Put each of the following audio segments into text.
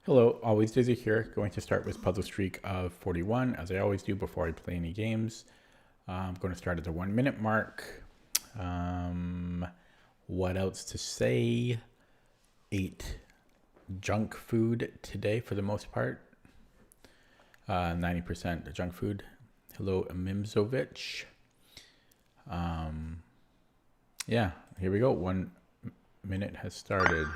Hello, always Dizzy here, going to start with puzzle streak of 41, as I always do before I play any games. I'm going to start at the 1 minute mark. What else to say? Ate junk food today for the most part. 90% junk food. Hello, Mimzovic. Yeah, here we go. 1 minute has started.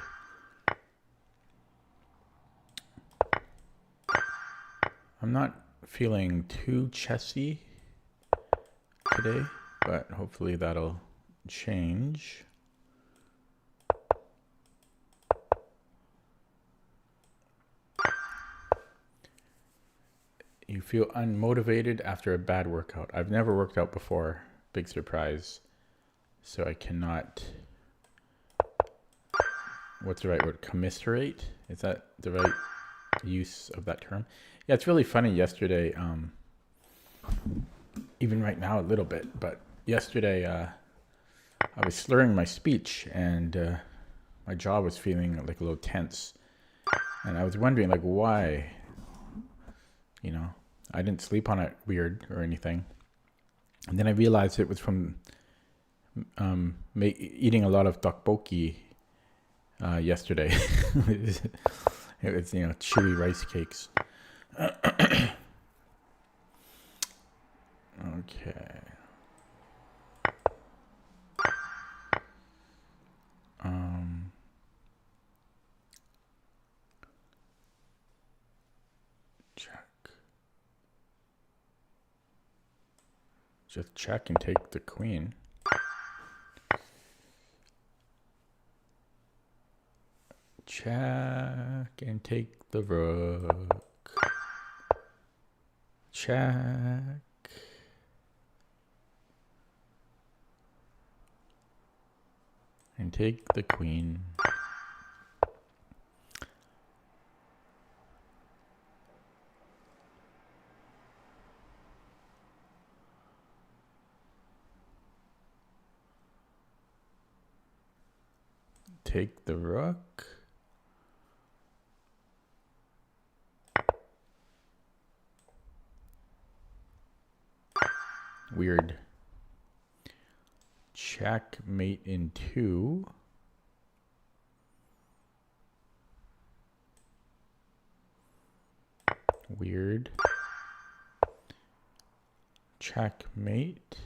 I'm not feeling too chessy today, but hopefully that'll change. You feel unmotivated after a bad workout. I've never worked out before. Big surprise. So I cannot, what's the right word? Commiserate? Is that the right use of that term? Yeah, it's really funny yesterday. Even right now a little bit, but yesterday I was slurring my speech and my jaw was feeling like a little tense. And I was wondering like why, you know, I didn't sleep on it weird or anything. And then I realized it was from eating a lot of tteokbokki yesterday. It was, chewy rice cakes. Okay. Check. Just check and take the queen. Check and take the rook. Check. And take the queen. Take the rook. Weird. Checkmate in 2. Weird. Checkmate.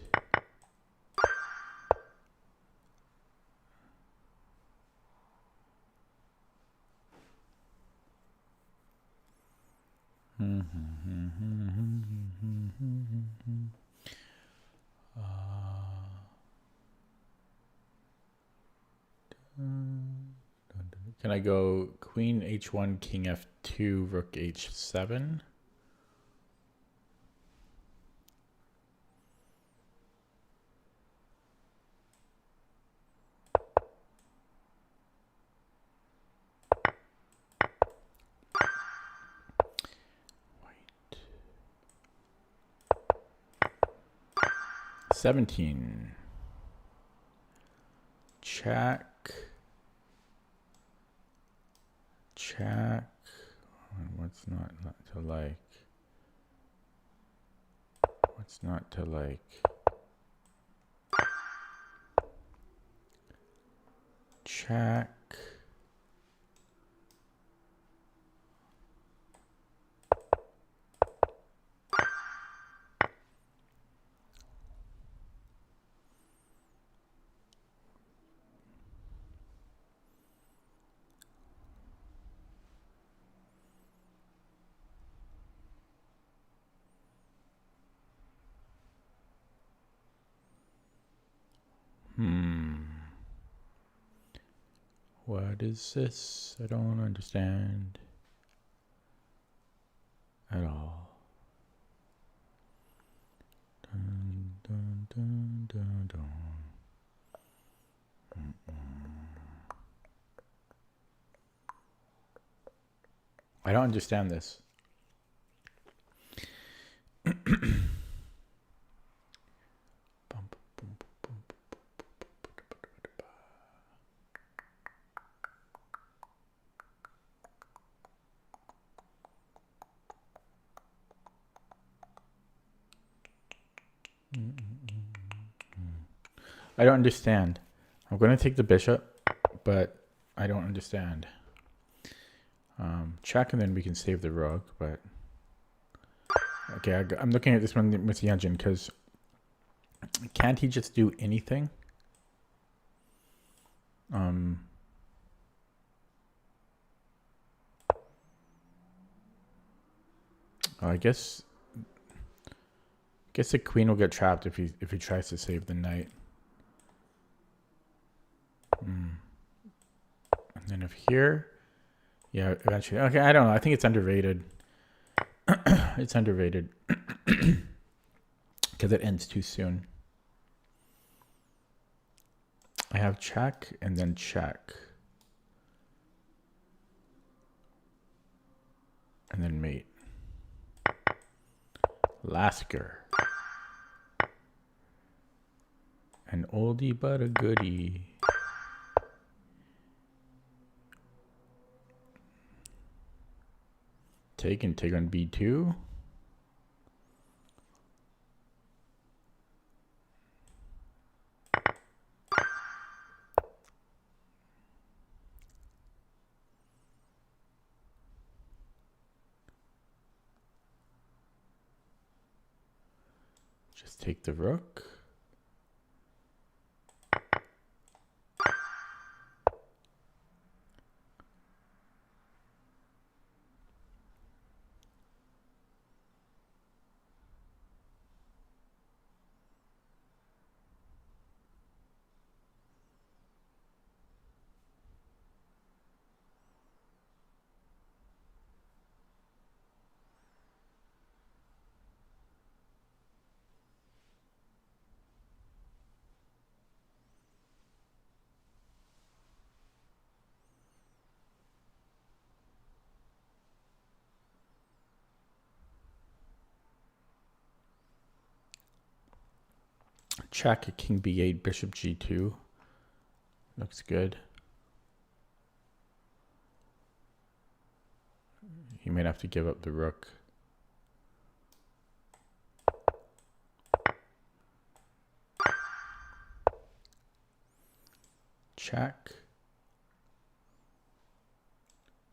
Can I go queen h1, king f2, rook h7? White. 17. Check. Check. What's not to like? What's not to like? Check. What is this? I don't understand at all. Dun, dun, dun, dun, dun. I don't understand this. I don't understand. I'm going to take the bishop, but I don't understand. Check, and then we can save the rook, but... Okay, I'm looking at this one with the engine, because can't he just do anything? I guess the queen will get trapped if he tries to save the knight. And then if here, yeah, eventually. Okay, I don't know. I think it's underrated. It's underrated because it ends too soon. I have check and then check. And then mate. Lasker. An oldie but a goodie. Take on B2. Just take the rook. Check at king b8, bishop g2. Looks good. He might have to give up the rook. Check.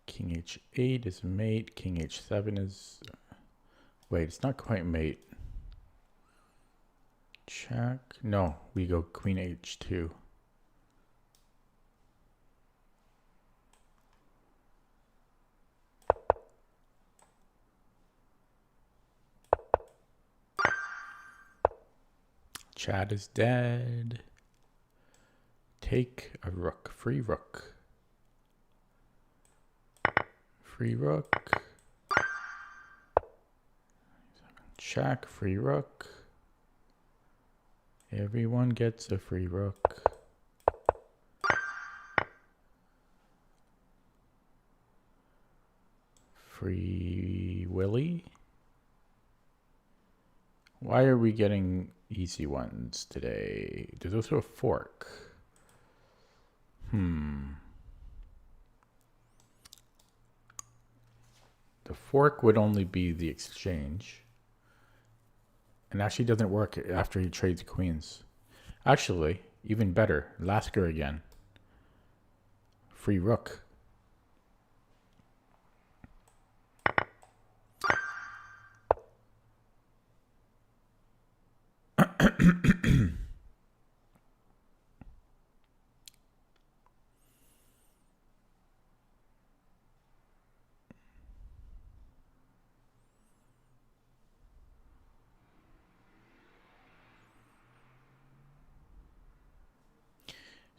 King h8 is mate. King h7 is... Wait, it's not quite mate. Check. No, we go queen h2. Chad is dead. Take a rook. Free rook. Free rook. Check. Free rook. Everyone gets a free rook. Free Willy. Why are we getting easy ones today? There's also a fork. The fork would only be the exchange. And actually doesn't work after he trades queens. Actually, even better, Lasker again. Free rook.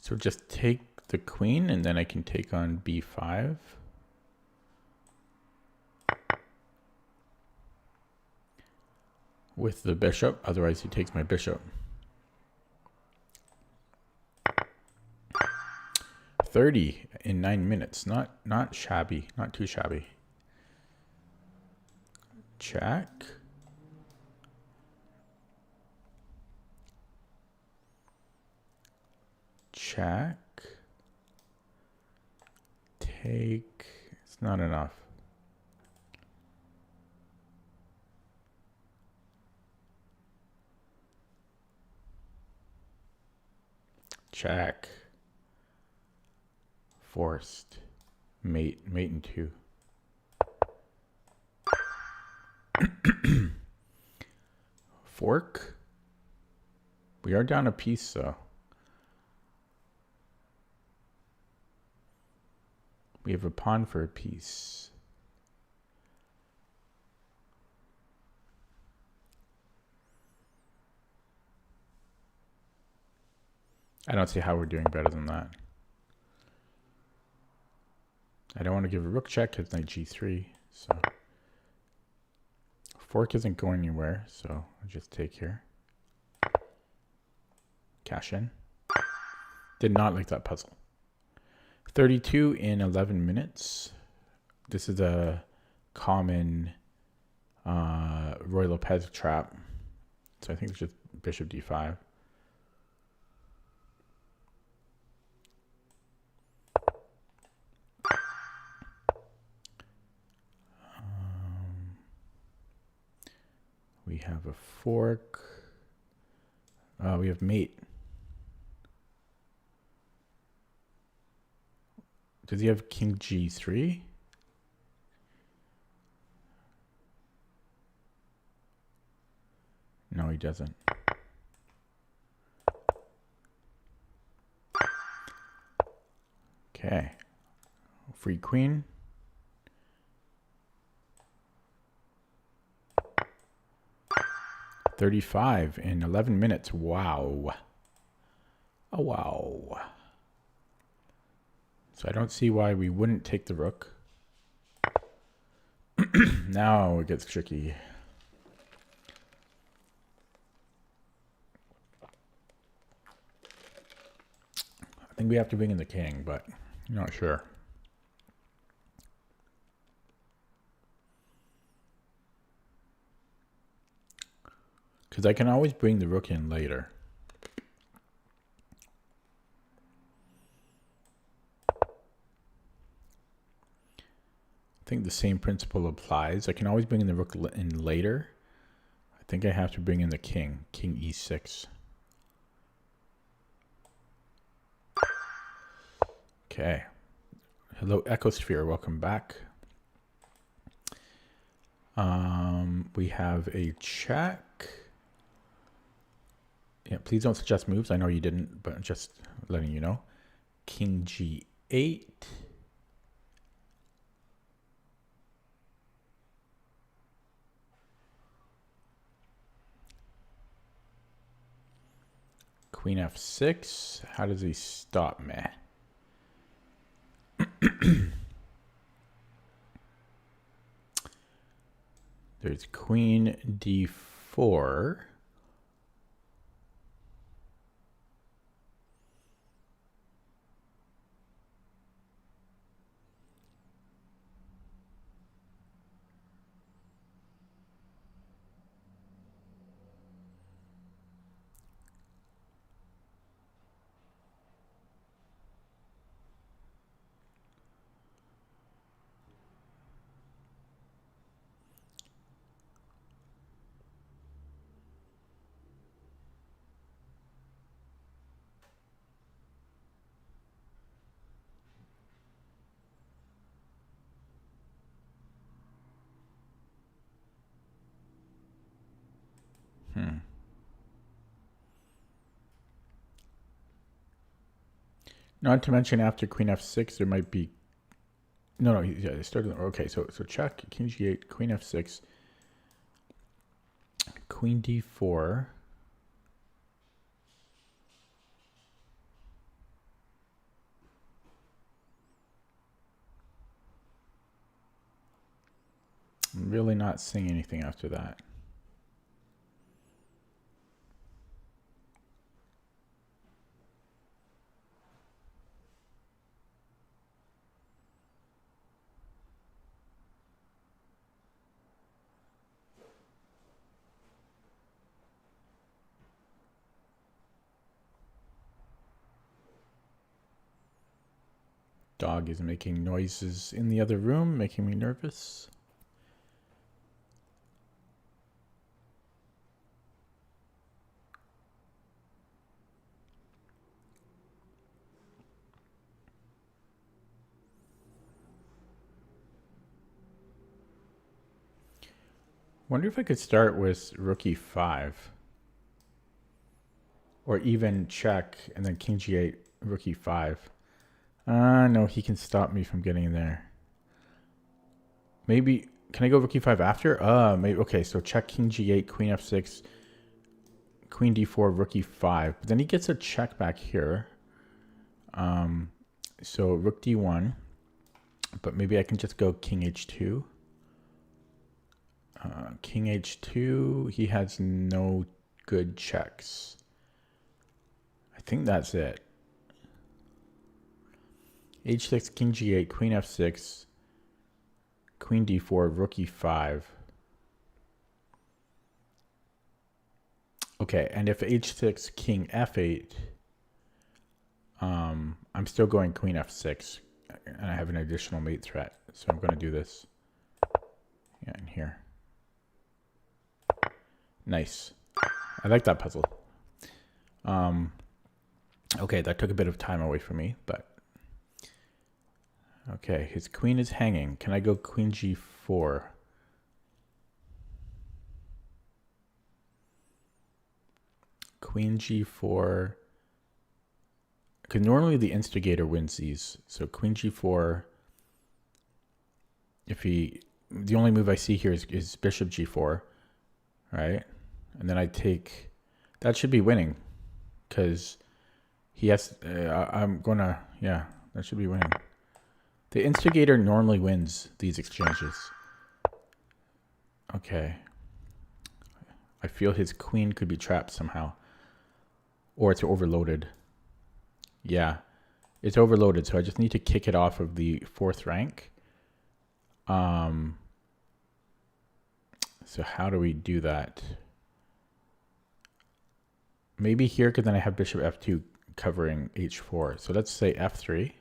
So just take the queen and then I can take on b5. With the bishop, otherwise he takes my bishop. 30 in 9 minutes. Not shabby, not too shabby. Check. Check. Take. It's not enough. check. Forced. Mate and 2. Fork. We are down a piece though. We have a pawn for a piece. I don't see how we're doing better than that. I don't want to give a rook check because knight g3. So fork isn't going anywhere, so I'll just take here. Cash in. Did not like that puzzle. 32 in 11 minutes. This is a common Roy Lopez trap. So I think it's just bishop d5. We have a fork. We have mate. Does he have king g3? No, he doesn't. Okay. Free queen. $35 in 11 minutes. Wow. Oh, wow. So I don't see why we wouldn't take the rook. Now it gets tricky. I think we have to bring in the king, but I'm not sure. Because I can always bring the rook in later. I think the same principle applies. I can always bring in the rook in later. I think I have to bring in the king. King e6. Okay. Hello, Ecosphere. Welcome back. We have a check. Yeah, please don't suggest moves. I know you didn't, but just letting you know. King g8. Queen f6. How does he stop me? There's queen d4. Not to mention after queen f6, there might be... No, yeah, it started... Okay, so check, king g8, queen f6, queen d4. I'm really not seeing anything after that. Dog is making noises in the other room, making me nervous. Wonder if I could start with rook e5. Or even check and then king g8, rook e5. No, he can stop me from getting in there. Maybe, can I go rook e5 after? Maybe, okay, so check king g8, queen f6, queen d4, rook e5. But then he gets a check back here. So rook d1. But maybe I can just go king h2. King h2, he has no good checks. I think that's it. h6, king g8, queen f6, queen d4, rook e5. Okay, and if h6, king f8, I'm still going queen f6, and I have an additional mate threat, so I'm going to do this. Yeah, in here. Nice. I like that puzzle. Okay, that took a bit of time away from me, but... Okay, his queen is hanging. Can I go queen g4? Queen g4. Because normally the instigator wins these. So queen g4. If he... The only move I see here is bishop g4. Right? And then I take... That should be winning. Because he has... I'm gonna... Yeah, that should be winning. The instigator normally wins these exchanges. Okay. I feel his queen could be trapped somehow. Or it's overloaded. Yeah. It's overloaded, so I just need to kick it off of the 4th rank. So how do we do that? Maybe here, because then I have bishop f2 covering h4. So let's say f3.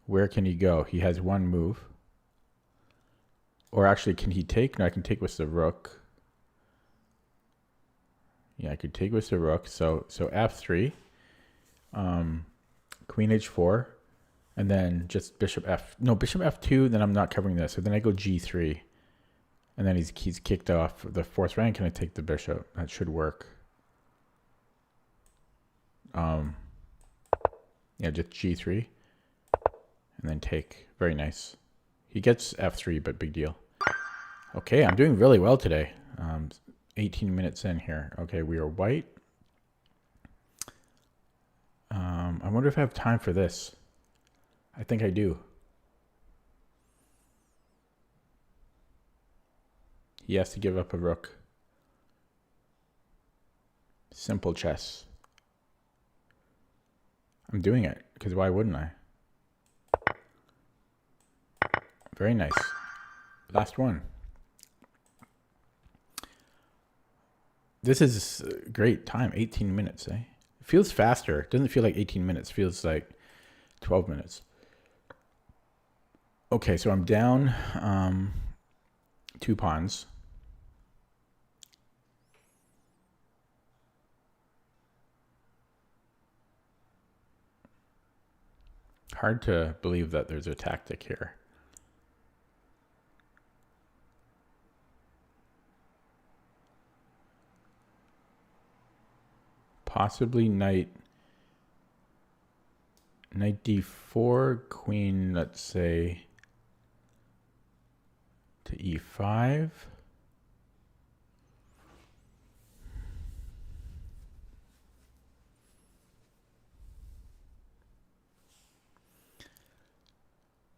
Where can he go? He has one move. Or actually, can he take? No, I can take with the rook. Yeah, I could take with the rook. So f3. Queen h4. And then just bishop f... No, bishop f2, then I'm not covering this. So then I go g3. And then he's kicked off the 4th rank, and I take the bishop. That should work. Yeah, just g3. And then take. Very nice. He gets f3, but big deal. Okay, I'm doing really well today. 18 minutes in here. Okay, we are white. I wonder if I have time for this. I think I do. He has to give up a rook. Simple chess. I'm doing it, because why wouldn't I? Very nice. Last one. This is a great time. 18 minutes, eh? It feels faster. It doesn't feel like 18 minutes. It feels like 12 minutes. Okay, so I'm down 2 pawns. Hard to believe that there's a tactic here. Possibly knight d4, queen, let's say, to e5.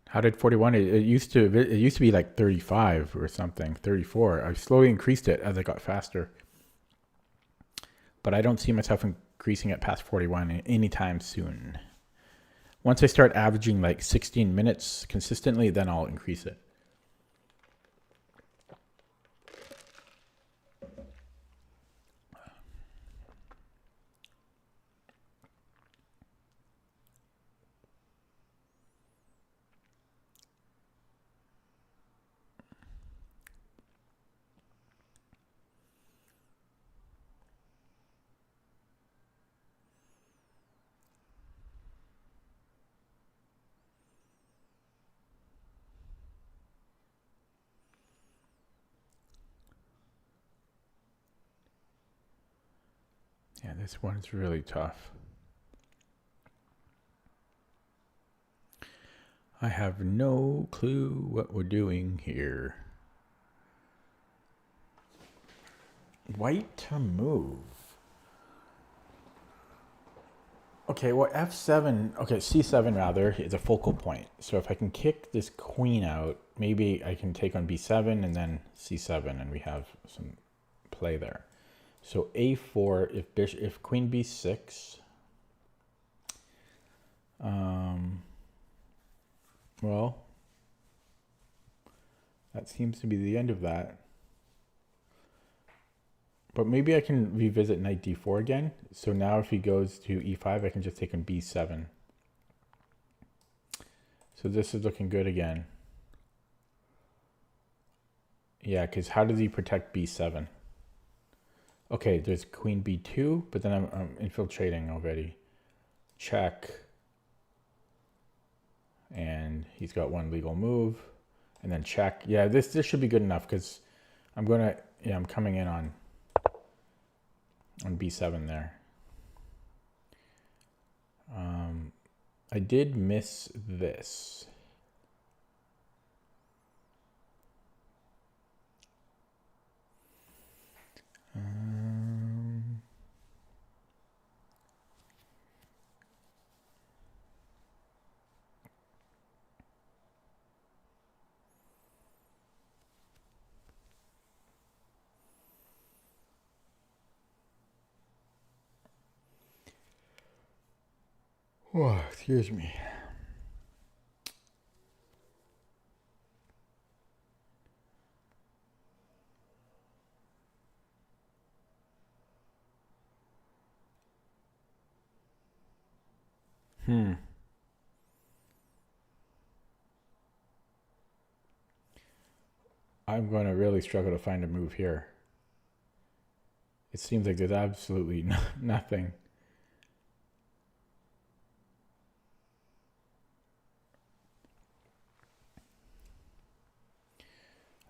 How did 41? It used to be like 35 or something, 34. I slowly increased it as I got faster. But I don't see myself increasing it past 41 anytime soon. Once I start averaging like 16 minutes consistently, then I'll increase it. Yeah, this one's really tough. I have no clue what we're doing here. White to move. Okay, well, f7, okay, c7 rather, is a focal point. So if I can kick this queen out, maybe I can take on b7 and then c7, and we have some play there. So a4, if queen b6, well, that seems to be the end of that. But maybe I can revisit knight d4 again. So now if he goes to e5, I can just take on b7. So this is looking good again. Yeah, because how does he protect b7? Okay, there's queen b2, but then I'm infiltrating already. Check. And he's got one legal move. And then check. Yeah, this should be good enough because I'm coming in on b7 there. I did miss this. Oh, excuse me. I'm going to really struggle to find a move here. It seems like there's absolutely nothing.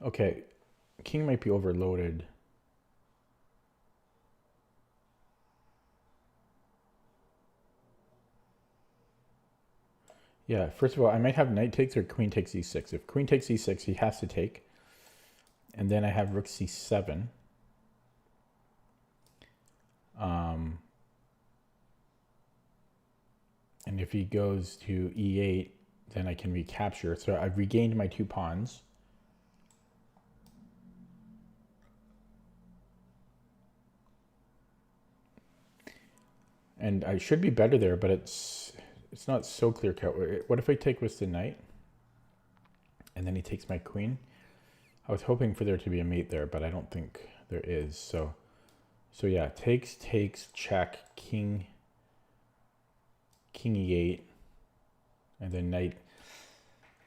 Okay, king might be overloaded. Yeah, first of all, I might have knight takes or queen takes e6. If queen takes e6, he has to take. And then I have rook c7. And if he goes to e8, then I can recapture. So I've regained my 2 pawns. And I should be better there, but it's not so clear cut. What if I take with the knight? And then he takes my queen? I was hoping for there to be a mate there, but I don't think there is. So yeah, takes, check, king e8, and then knight.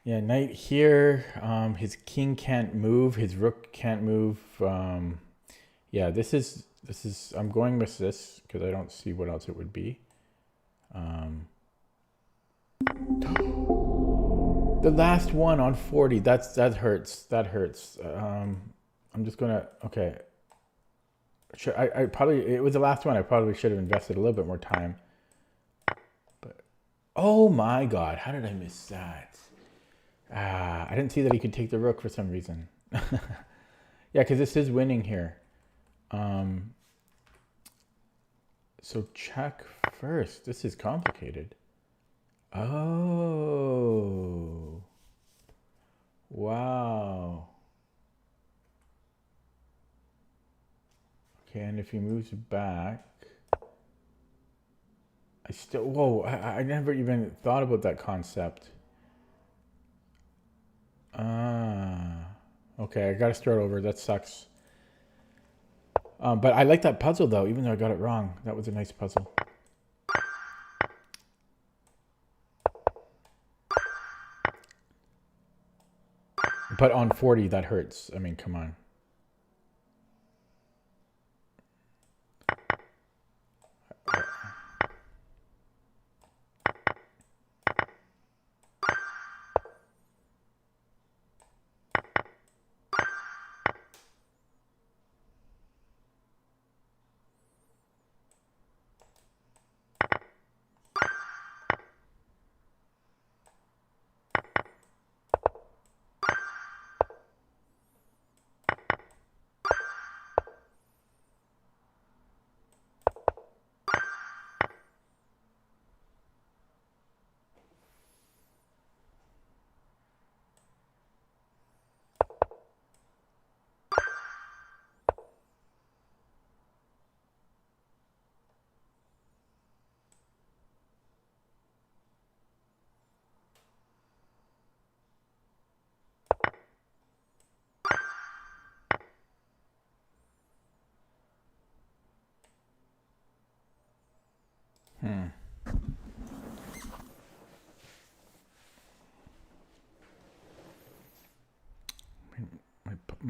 Yeah, knight here. His king can't move. His rook can't move. Yeah, this is. I'm going with this because I don't see what else it would be. The last one on 40. That hurts. That hurts. I'm just gonna. Okay. Sure. I probably. It was the last one. I probably should have invested a little bit more time. But oh my God! How did I miss that? I didn't see that he could take the rook for some reason. Yeah, because this is winning here. So check first. This is complicated. Oh. Wow. Okay, and if he moves back, whoa, I never even thought about that concept. Okay, I gotta start over. That sucks. But I like that puzzle though, even though I got it wrong. That was a nice puzzle. But on 40, that hurts. I mean, come on.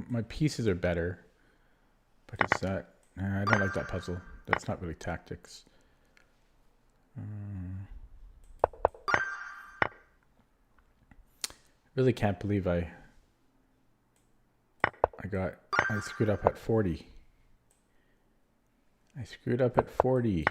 My pieces are better, but it's that. I don't like that puzzle. That's not really tactics. Really can't believe I screwed up at 40. I screwed up at 40.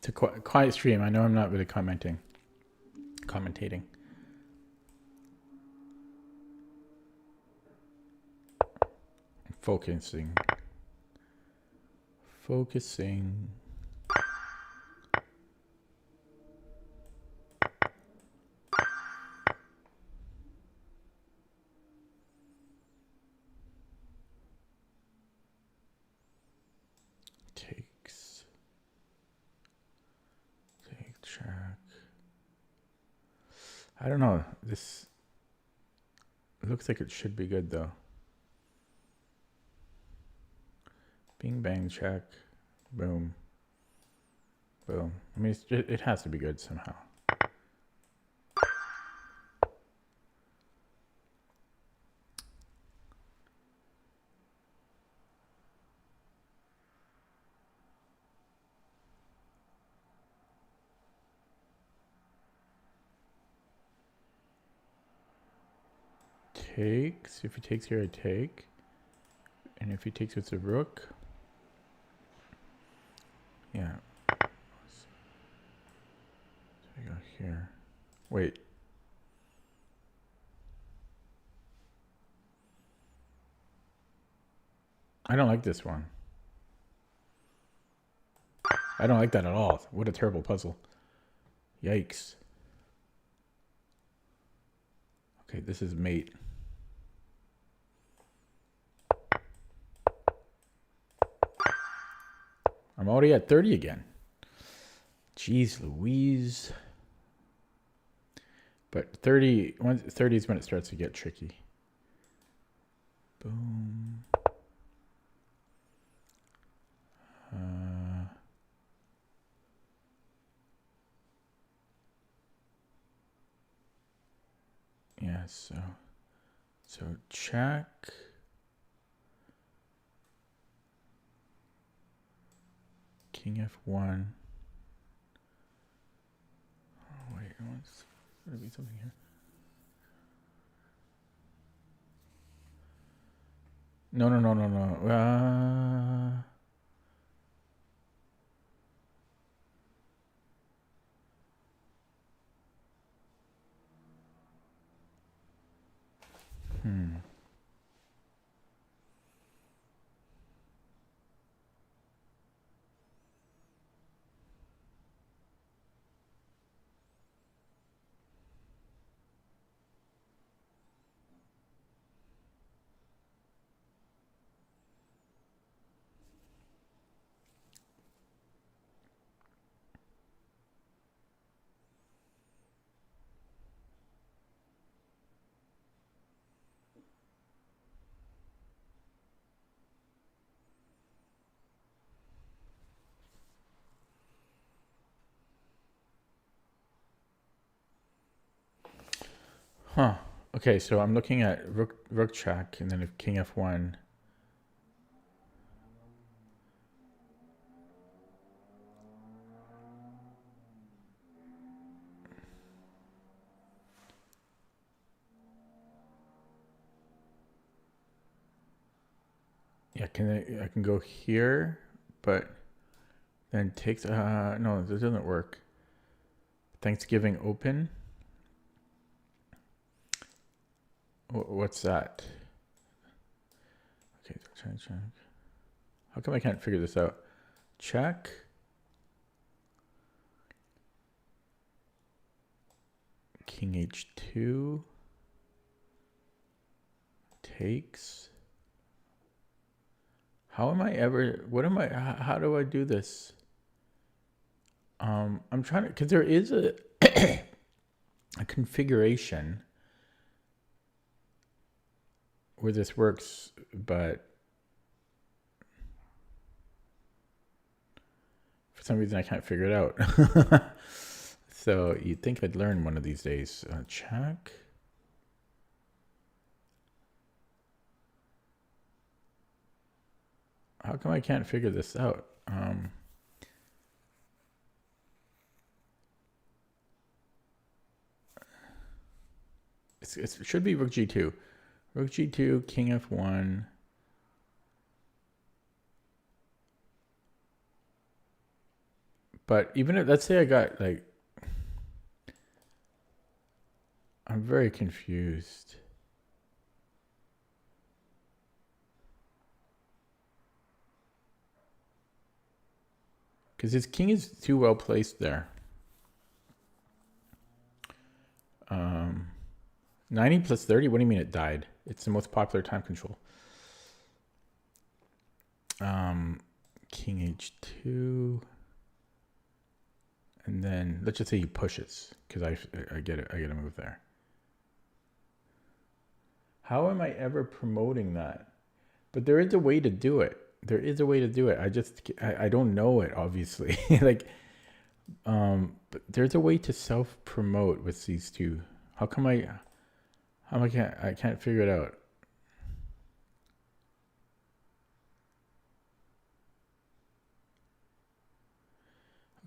It's a quiet stream. I know I'm not really commentating. Focusing. Take track. I don't know. This looks like it should be good though. Bing bang check. Boom. Boom. I mean, it has to be good somehow. Takes. If he takes here, I take. And if he takes with the rook, yeah. So we go here. Wait. I don't like this one. I don't like that at all. What a terrible puzzle. Yikes. Okay, this is mate. I'm already at 30 again. Jeez Louise. But 30 is when it starts to get tricky. Boom. Yeah, so check. King F1. Oh, wait, there's gotta be something here. No. Huh. Okay, so I'm looking at rook check, and then if king f1. Yeah, I can go here, but then takes no, this doesn't work. Thanksgiving open. What's that? Okay, so check. How come I can't figure this out? Check. King h2 takes. How am I ever? What am I? How do I do this? I'm trying to, because there is a a configuration where this works, but for some reason I can't figure it out. So you'd think I'd learn one of these days. Check. How come I can't figure this out? It should be rook g2. Rook g2, king f1. But even if, let's say I got like, I'm very confused. Because his king is too well placed there. 90 plus 30? What do you mean it died? It's the most popular time control. King h2. And then let's just say he pushes, because I get it. I get a move there. How am I ever promoting that? But there is a way to do it. There is a way to do it. I don't know it, obviously. Like, but there's a way to self-promote with these two. How come I can't figure it out?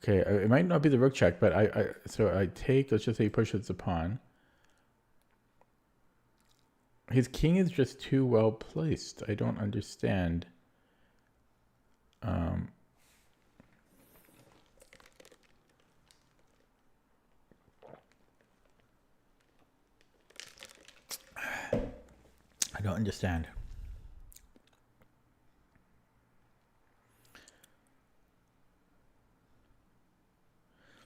Okay, it might not be the rook check, but so I take, let's just say he pushes the pawn. His king is just too well placed. I don't understand. I don't understand.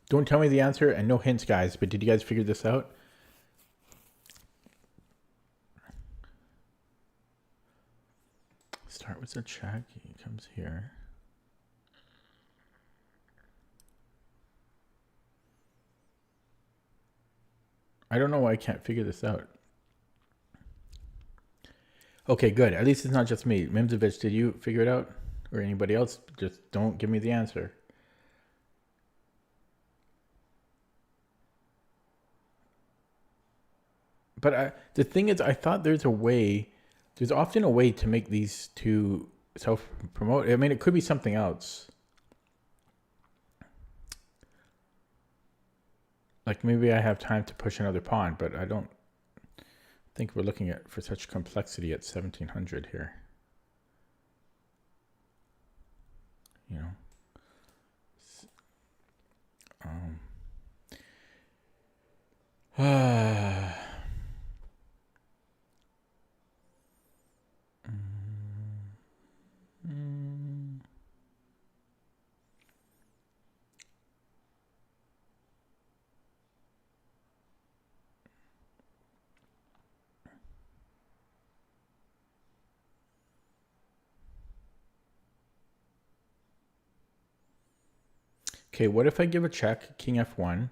Don't tell me the answer and no hints, guys, but did you guys figure this out? Start with a check. He comes here. I don't know why I can't figure this out. Okay, good. At least it's not just me. Mimzovich, did you figure it out? Or anybody else? Just don't give me the answer. But the thing is, I thought there's often a way to make these two self-promote. I mean, it could be something else. Like maybe I have time to push another pawn, but I don't think we're looking at for such complexity at 1700 here. You know. Okay, what if I give a check, king f1?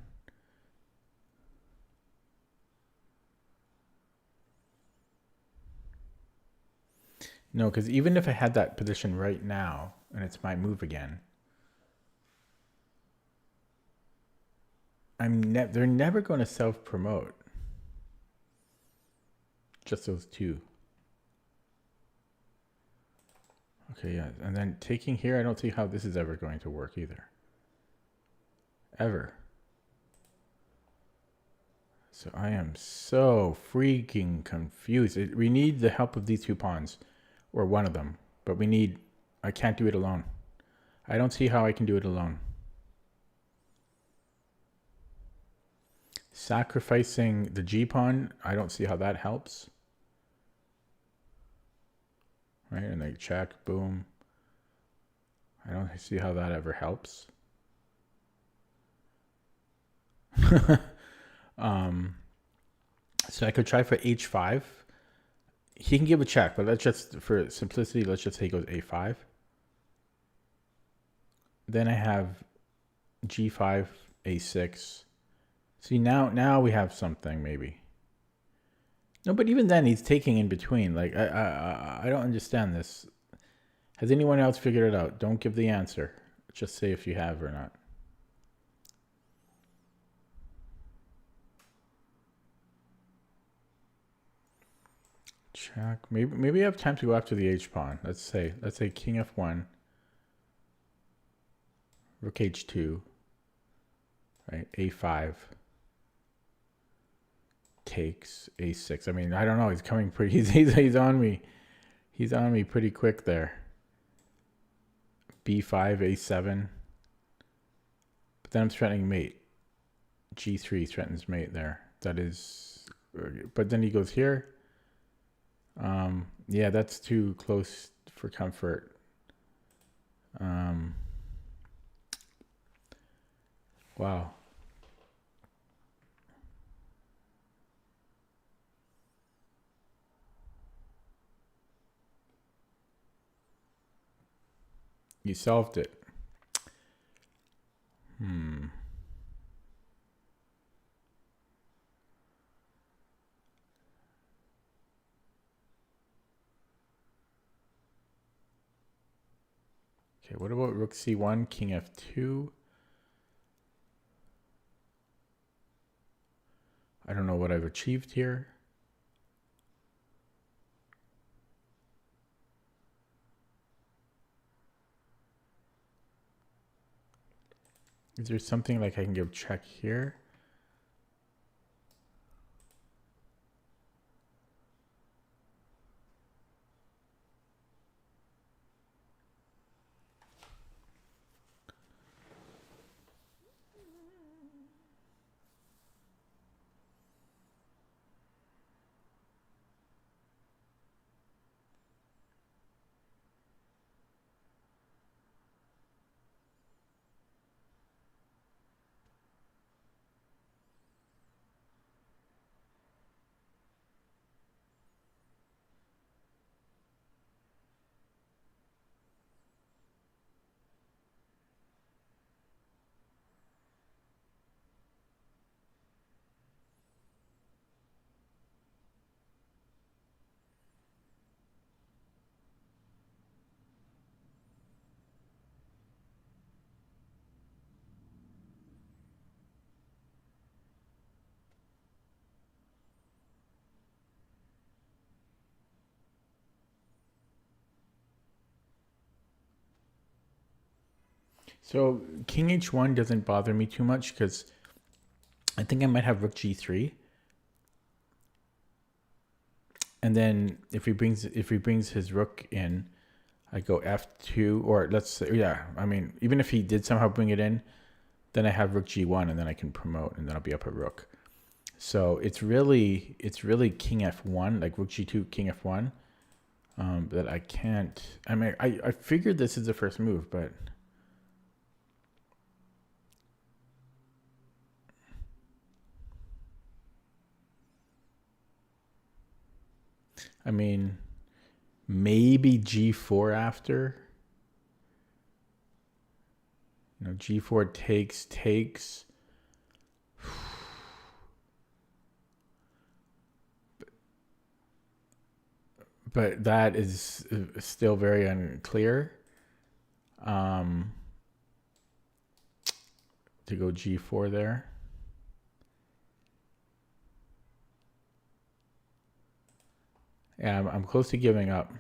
No, because even if I had that position right now, and it's my move again, they're never going to self-promote. Just those two. Okay, yeah. And then taking here, I don't see how this is ever going to work either. Ever. So I am so freaking confused. We need the help of these two pawns. Or one of them. But I can't do it alone. I don't see how I can do it alone. Sacrificing the G pawn, I don't see how that helps. Right, and they check, boom. I don't see how that ever helps. So I could try for H5. He can give a check, but let's just, for simplicity, let's just say he goes A5. Then I have G5, A6. See, now we have something, maybe. No, but even then, he's taking in between. Like, I don't understand this. Has anyone else figured it out? Don't give the answer. Just say if you have or not. Check. Maybe I have time to go after the H pawn. Let's say King F1, Rook H2, right? A5 takes A6. I mean, I don't know. He's coming pretty. He's on me. He's on me pretty quick there. B5, A7. But then I'm threatening mate. G3 threatens mate there. That is. But then he goes here. Yeah, that's too close for comfort. Wow. You solved it. Okay, what about Rook C1, King F2? I don't know what I've achieved here. Is there something like I can give check here? So King H1 doesn't bother me too much because I think I might have Rook G3. And then if he brings his rook in, I go F2, or let's say, yeah, I mean, even if he did somehow bring it in, then I have Rook G1 and then I can promote and then I'll be up a rook. So it's really King F1, like Rook G2, King F1, that I can't, I mean, I figured this is the first move, but I mean, maybe G4 after. You know, G4 takes. But that is still very unclear. To go G4 there. Yeah, I'm close to giving up.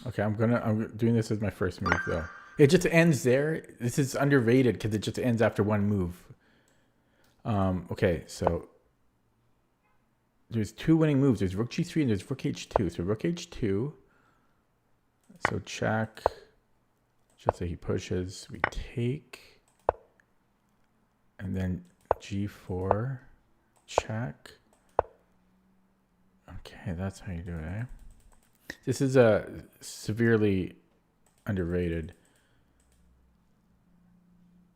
Okay, I'm doing this as my first move though. It just ends there. This is underrated because it just ends after one move. Okay, so there's two winning moves. There's rook g3 and there's rook h2. So rook h2. So check. Just say he pushes. We take. And then g4. Check. Okay, that's how you do it, eh? This is a severely underrated.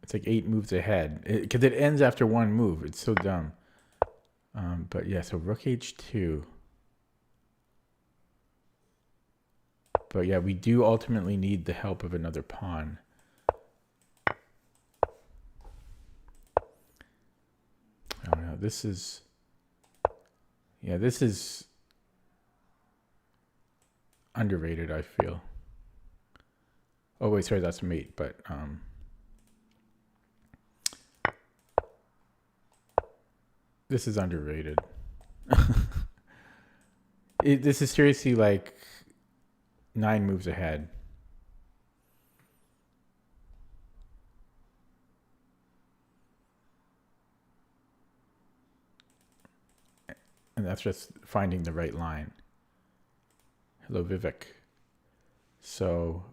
It's like 8 moves ahead because it ends after one move. It's so dumb. But yeah, so rook h2. But yeah, we do ultimately need the help of another pawn. Oh no, this is. Yeah, this is underrated, I feel. Oh wait, sorry, that's mate, but this is underrated. This is seriously like 9 moves ahead. And that's just finding the right line. Hello, Vivek. So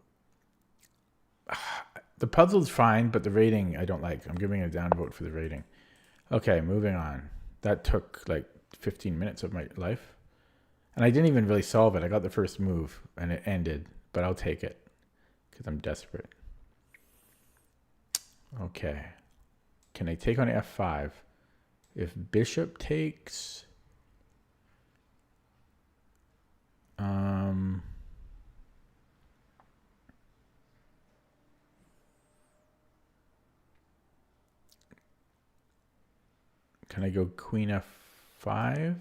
the puzzle's fine, but the rating I don't like. I'm giving a downvote for the rating. Okay, moving on. That took like 15 minutes of my life. And I didn't even really solve it. I got the first move and it ended, but I'll take it because I'm desperate. Okay. Can I take on f5? If bishop takes... Can I go queen f5?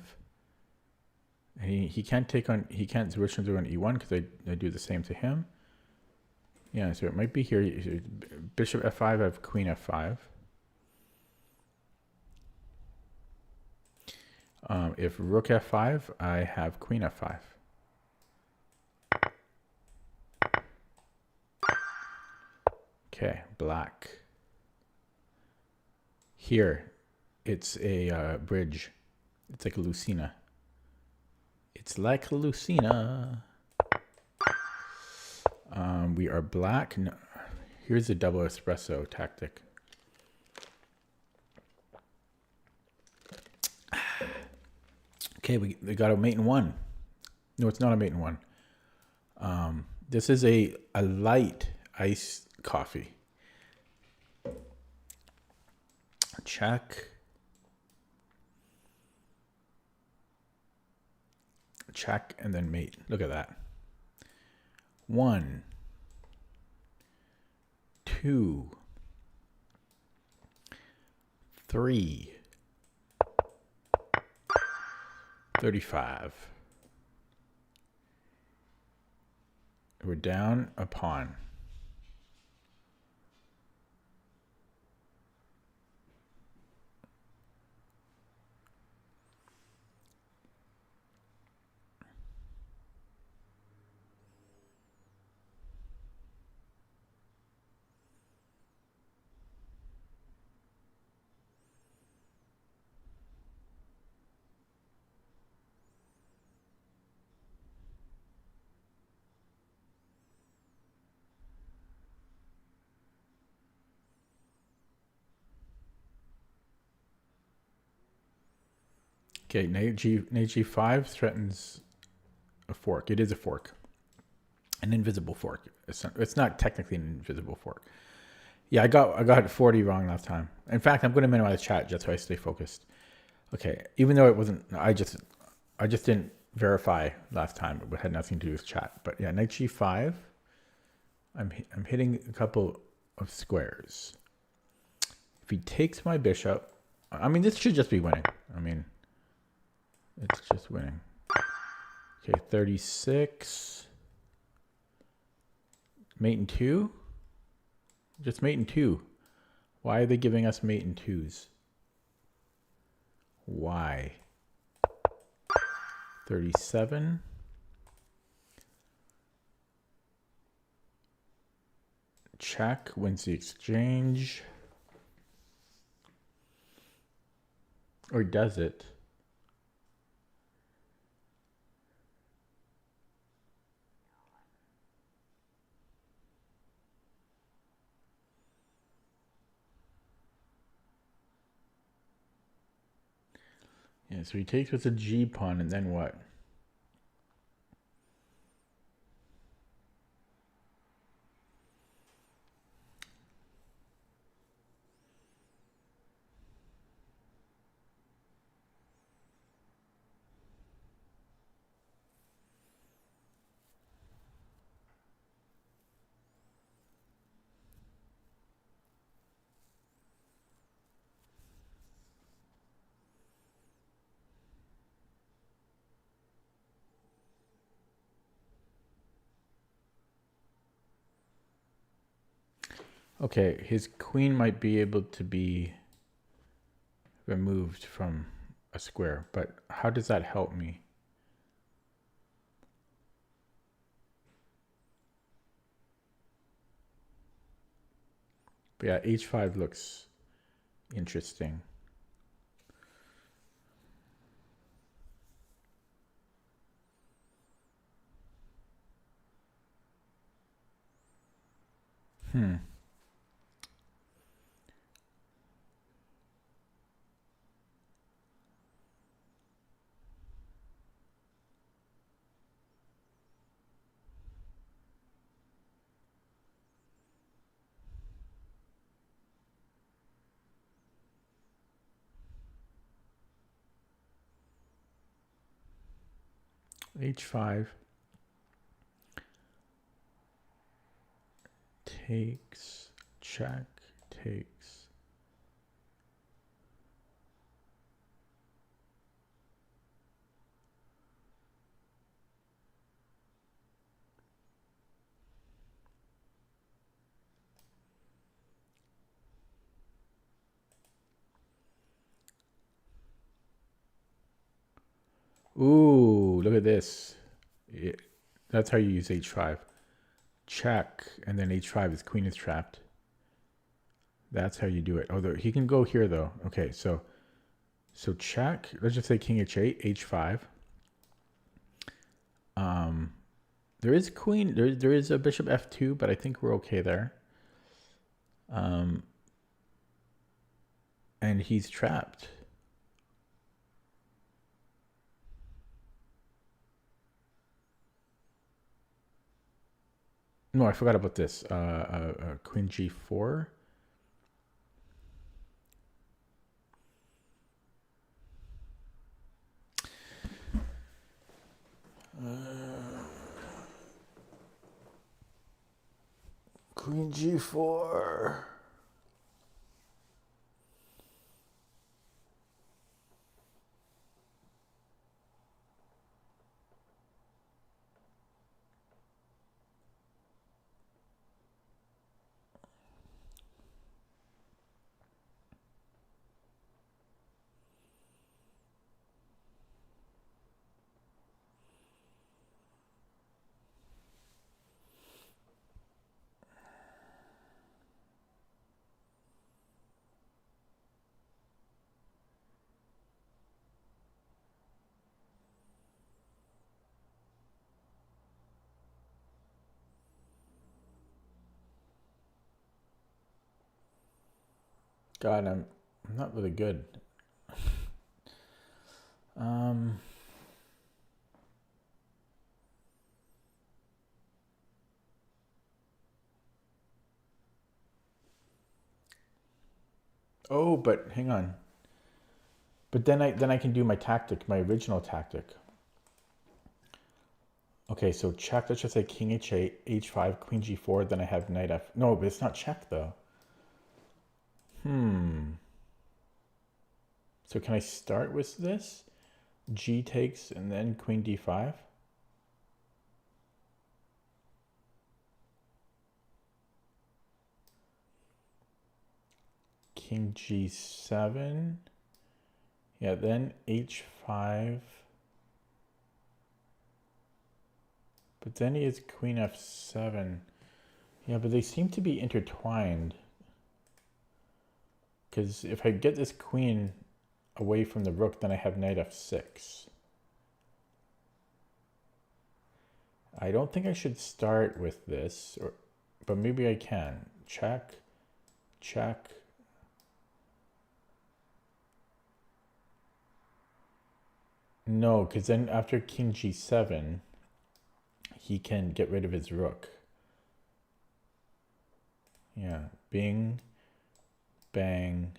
He can't take on, he can't switch into an e1 because I do the same to him. Yeah, so it might be here. Bishop f5, I have queen f5. If rook f5, I have queen f5. Okay, black. Here, it's a bridge. It's like a Lucina. It's like a Lucina. We are black. No, here's a double espresso tactic. Okay, we got a mate in 1. No, it's not a mate in 1. This is a light iced coffee. Check. Check and then mate. Look at that. 1, 2, 3, 35. We're down a pawn. Okay, knight g5 threatens a fork. It is a fork. An invisible fork. It's not technically an invisible fork. Yeah, I got 40 wrong last time. In fact, I'm going to minimize chat just so I stay focused. Okay, even though it wasn't, I just didn't verify last time. It had nothing to do with chat. But yeah, knight g5. I'm hitting a couple of squares. If he takes my bishop, I mean, this should just be winning. I mean, it's just winning. Okay, 36. Mate in 2. Just mate in 2. Why are they giving us mate in 2s? Why? 37. Check, wins the exchange. Or does it? Yeah, so he takes with a G pawn, and then what? Okay, his queen might be able to be removed from a square, but how does that help me? But yeah, h5 looks interesting. H5 takes, check, takes. Ooh, look at this. That's how you use h5. Check, and then h5, his queen is trapped. That's how you do it. Oh, he can go here, though. Okay, so check. Let's just say king h8, h5. There is queen. There is a bishop f2, but I think we're okay there. And he's trapped. No, I forgot about this. Queen g4. Queen g4. God, I'm not really good. Oh, but hang on. But then I can do my tactic, my original tactic. Okay, so check. Let's just say king h8, h5, queen g4. Then I have knight f. No, but it's not check though. So can I start with this? G takes and then queen d5. king g7. Yeah, then h5. But then he has queen f7. Yeah, but they seem to be intertwined. Because if I get this queen away from the rook, then I have knight f6. I don't think I should start with this, but maybe I can. Check, check. No, because then after king g7, he can get rid of his rook. Yeah, bing, bang,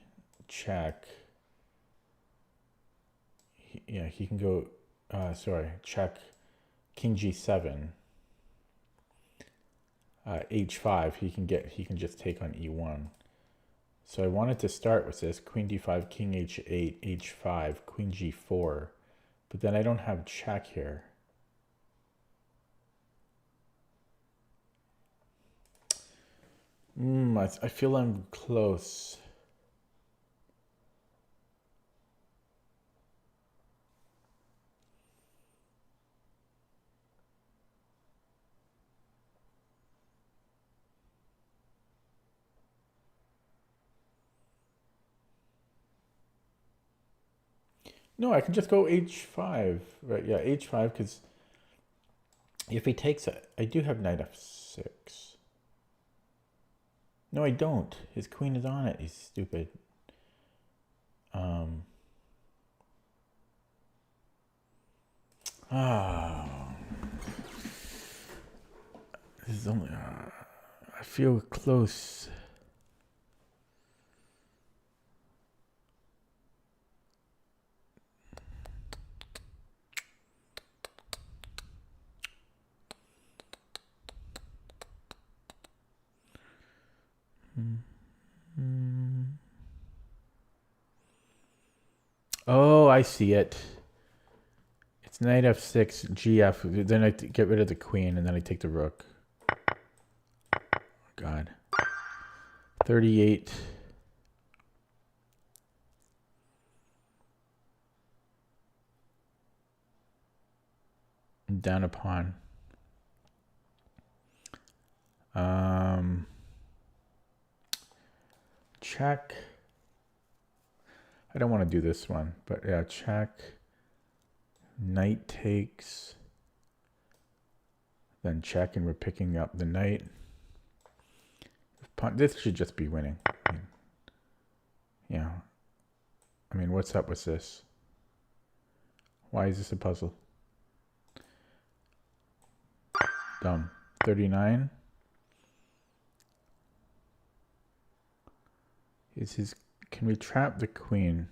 check. Yeah, he can go, sorry, check, king g7, h5, he can just take on e1. So I wanted to start with this, queen d5, king h8, h5, queen g4, but then I don't have check here. I feel I'm close. No, I can just go h5, right? Yeah, h5, because if he takes it, I do have knight f6. No, I don't. His queen is on it. He's stupid. This is only. I feel close. Oh, I see it. It's knight f6, gf. Then I get rid of the queen, and then I take the rook. God. 38. Down a pawn. Check. I don't want to do this one, but yeah, check. Knight takes. Then check, and we're picking up the knight. This should just be winning. Yeah. I mean, what's up with this? Why is this a puzzle? Dumb. 39. Can we trap the queen?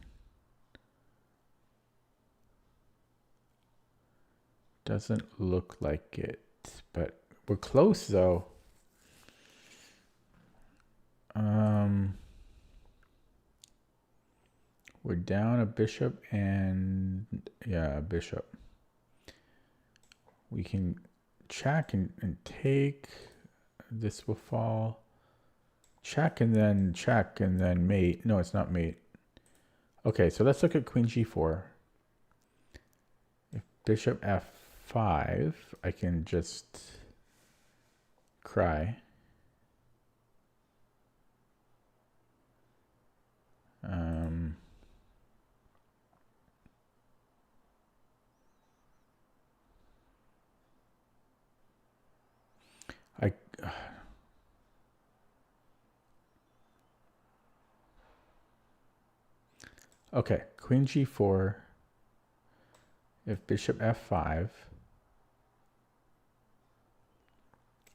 Doesn't look like it, but we're close though. We're down a bishop and yeah, a bishop. We can check and take. This will fall. Check and then mate. No, it's not mate. Okay, so let's look at queen g4. If bishop f5, I can just cry. Okay, queen g4. If bishop f5,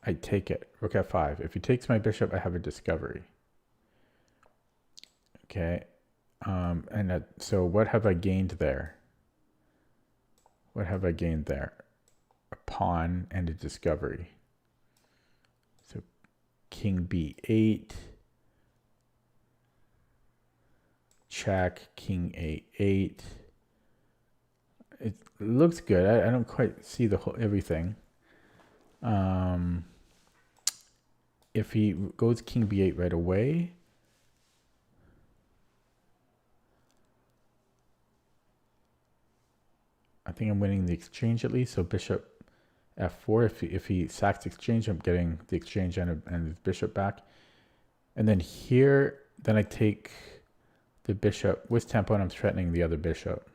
I take it. Rook f5. If he takes my bishop, I have a discovery. Okay. So what have I gained there? What have I gained there? A pawn and a discovery. So king b8. Check, king a8. It looks good. I don't quite see the whole everything. If he goes king b8 right away, think I'm winning the exchange at least. So bishop f4. If he sacks exchange, I'm getting the exchange and his bishop back. And then here, then I take the bishop with tempo, and I'm threatening the other bishop.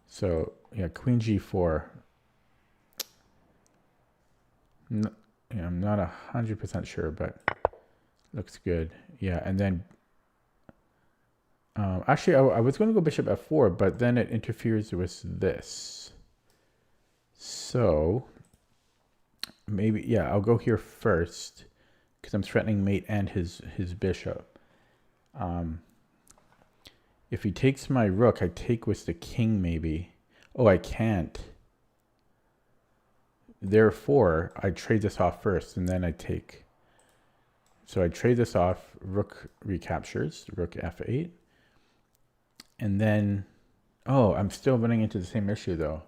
So yeah, queen g4. No, yeah, I'm not 100% sure, but looks good. Yeah, and then actually I was going to go bishop f4, but then it interferes with this. So maybe, yeah, I'll go here first because I'm threatening mate and his bishop. If he takes my rook, I take with the king maybe. Oh, I can't. Therefore, I trade this off first, and then I take. So I trade this off, rook recaptures, rook f8. And then, oh, I'm still running into the same issue though.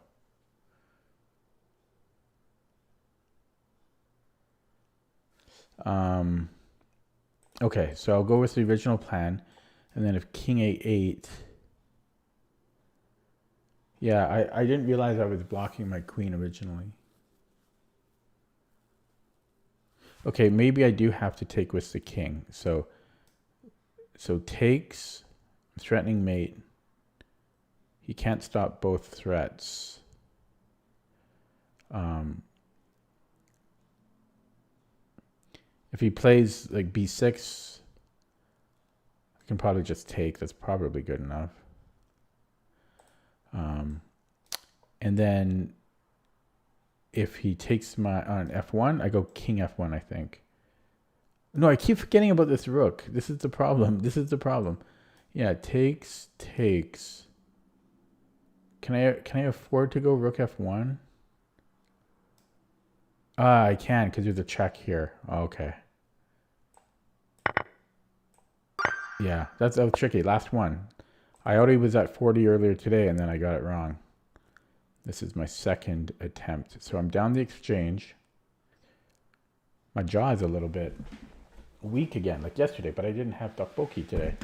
Okay, so I'll go with the original plan. And then if king a8, yeah, I didn't realize I was blocking my queen originally. Okay, maybe I do have to take with the king. So takes, threatening mate. He can't stop both threats. If he plays like b6, I can probably just take. That's probably good enough. And then if he takes my on f1, I go king f1, I think. No, I keep forgetting about this rook. This is the problem. This is the problem. Yeah, takes. Can I afford to go rook f1? I can because there's a check here. Oh, okay. Yeah, that was tricky. Last one. I already was at 40 earlier today, and then I got it wrong. This is my second attempt. So I'm down the exchange. My jaw is a little bit weak again, like yesterday, but I didn't have tteokbokki today.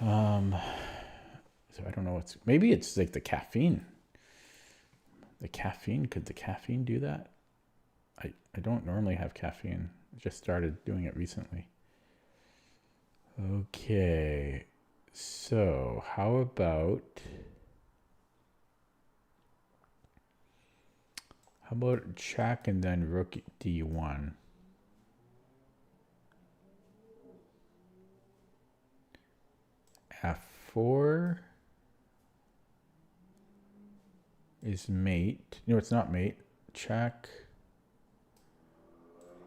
So I don't know what's... Maybe it's like the caffeine. Could the caffeine do that? I don't normally have caffeine. I just started doing it recently. Okay, so how about check and then rook d1? f4 is mate. No, it's not mate. Check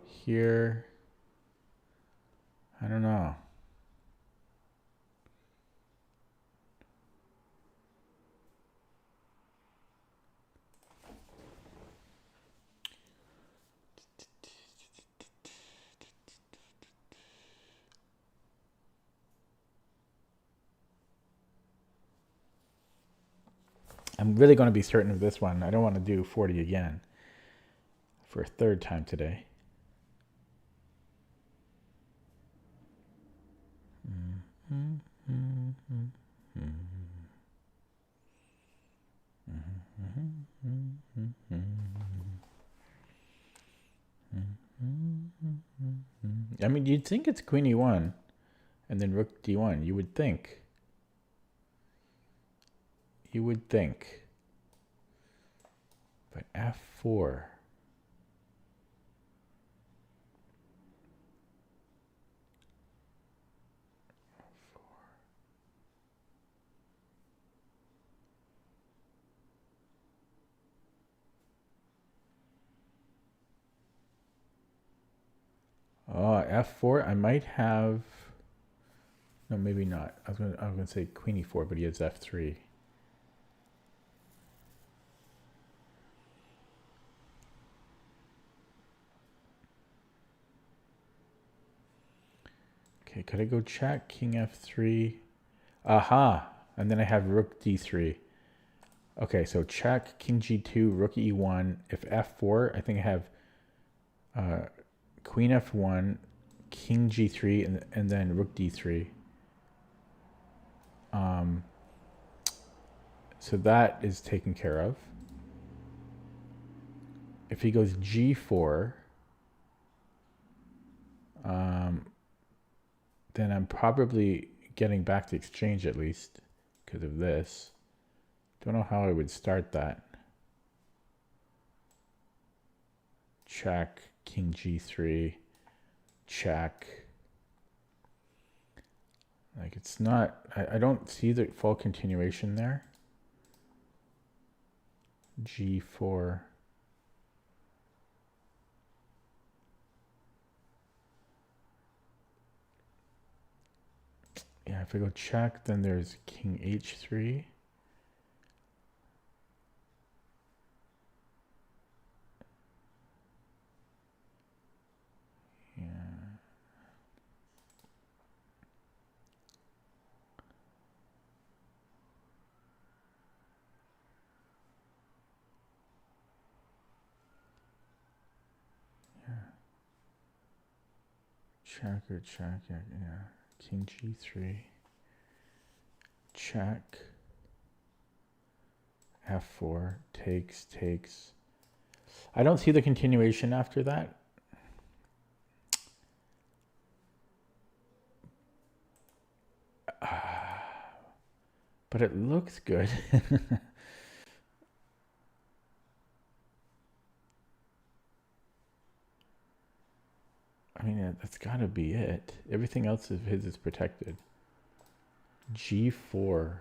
here. I don't know. I'm really going to be certain of this one. I don't want to do 40 again for a third time today. I mean, you'd think it's queen e1 and then rook d1. You would think. You would think. But f4. Oh, f4. I might have. No, maybe not. I was gonna say queen e4, but he has f3. Okay, could I go check king f3? Aha! And then I have rook d3. Okay, so check king g2, rook e1. If f4, I think I have queen f1, king g3, and then rook d3. So that is taken care of. If he goes G4, then I'm probably getting back to exchange at least because of this. Don't know how I would start that. Check, king G3, check. Like it's not, I don't see the full continuation there. G4. Yeah, if I go check, then there's king H3. Yeah. Check or check, yeah. King G3. Check. F4, takes. I don't see the continuation after that. But it looks good. I mean, that's got to be it. Everything else of his is protected. G4.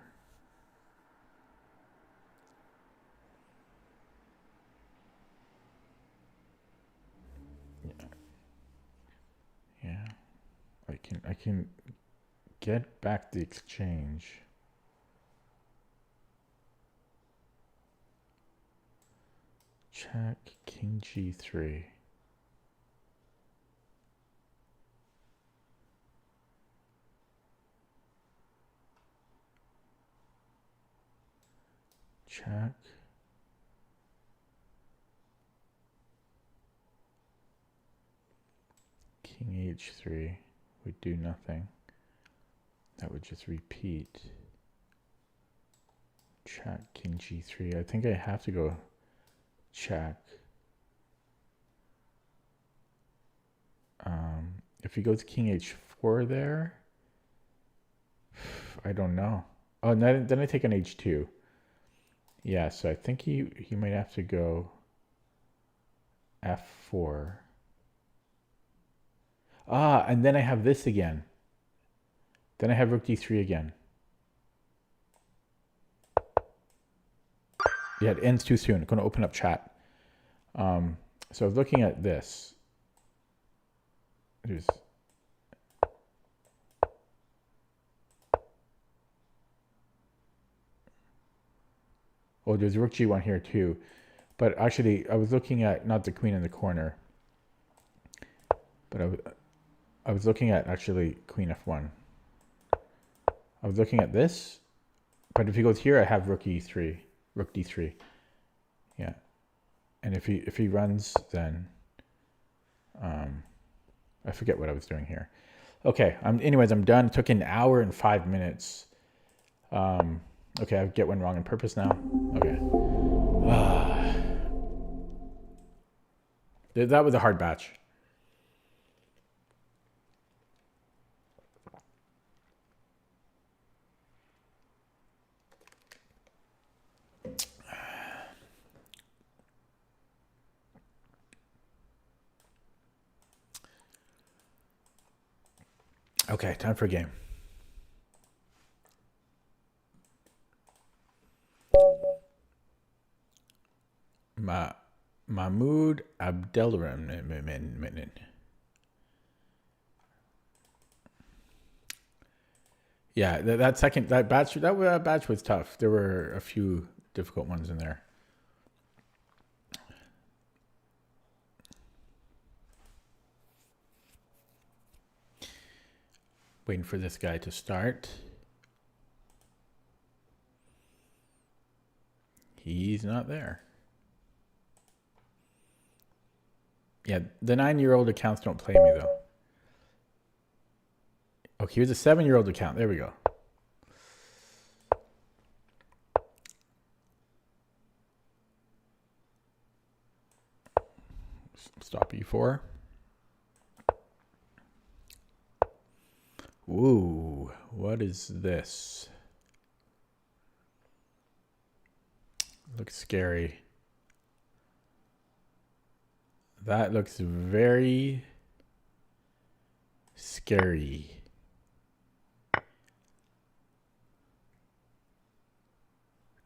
Yeah. I can get back the exchange. Check king G3. Check. King H3 would do nothing. That would just repeat. Check king G3. I think I have to go check. If he goes king H4 there, I don't know. Oh, then I take an H2. Yeah, so I think he might have to go F4. Ah, and then I have this again. Then I have rook D3 again. Yeah, it ends too soon. I'm going to open up chat. So I was looking at this. There's there's rook G1 here too. But actually, I was looking at not the queen in the corner, but I was looking at actually queen F1. I was looking at this, but if he goes here, I have rook E3, rook D3. Yeah, and if he runs, then I forget what I was doing here. Okay, anyways, I'm done. It took an hour and 5 minutes. Okay, I get one wrong on purpose now. Okay. That was a hard batch. Okay, time for a game. Mahmoud Abdelrahman. Yeah, that batch was tough. There were a few difficult ones in there. Waiting for this guy to start. He's not there. Yeah, the 9-year-old accounts don't play me though. Okay, here's a 7-year-old account. There we go. Stop e4. Ooh, what is this? Looks scary. That looks very scary.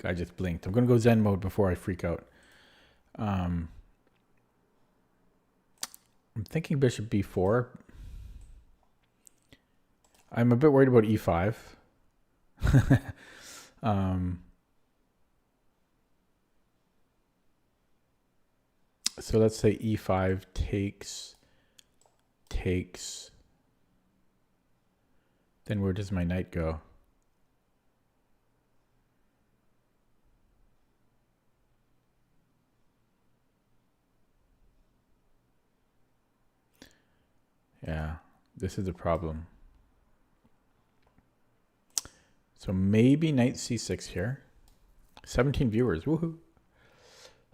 I just blinked. I'm going to go Zen mode before I freak out. I'm thinking bishop b4. I'm a bit worried about e5. So let's say e5 takes. Then where does my knight go? Yeah, this is a problem. So maybe knight c6 here. 17 viewers, woohoo.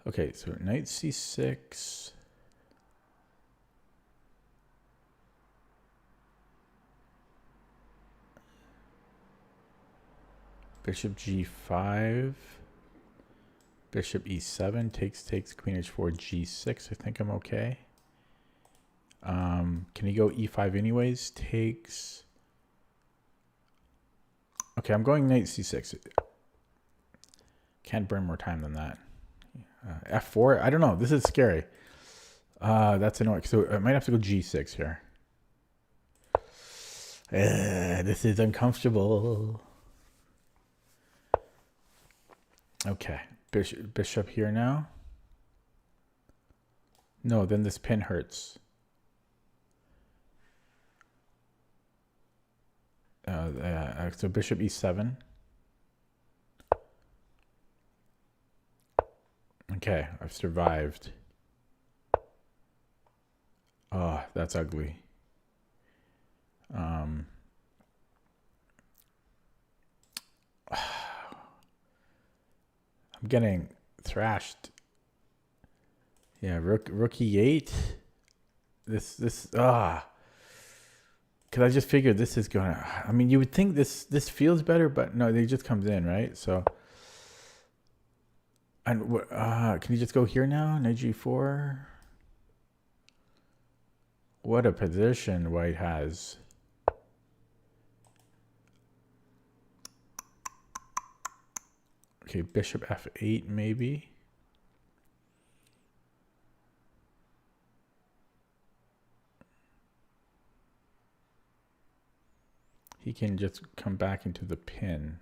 Okay, so knight c6. Bishop g5. Bishop e7, takes, queen h4, g6. I think I'm okay. Can he go e5 anyways? Takes. Okay, I'm going knight c6. Can't burn more time than that. F4? I don't know. This is scary. That's annoying. So I might have to go g6 here. This is uncomfortable. Okay. Bishop here now. No, then this pin hurts. So bishop e7. Okay, I've survived. Oh, that's ugly. I'm getting thrashed. Yeah, rook e8. Because I just figured this is gonna. I mean, you would think this feels better, but no, they just comes in, right? So, and can you just go here now? Knight g4. What a position white has. Okay, bishop f8 maybe. He can just come back into the pin.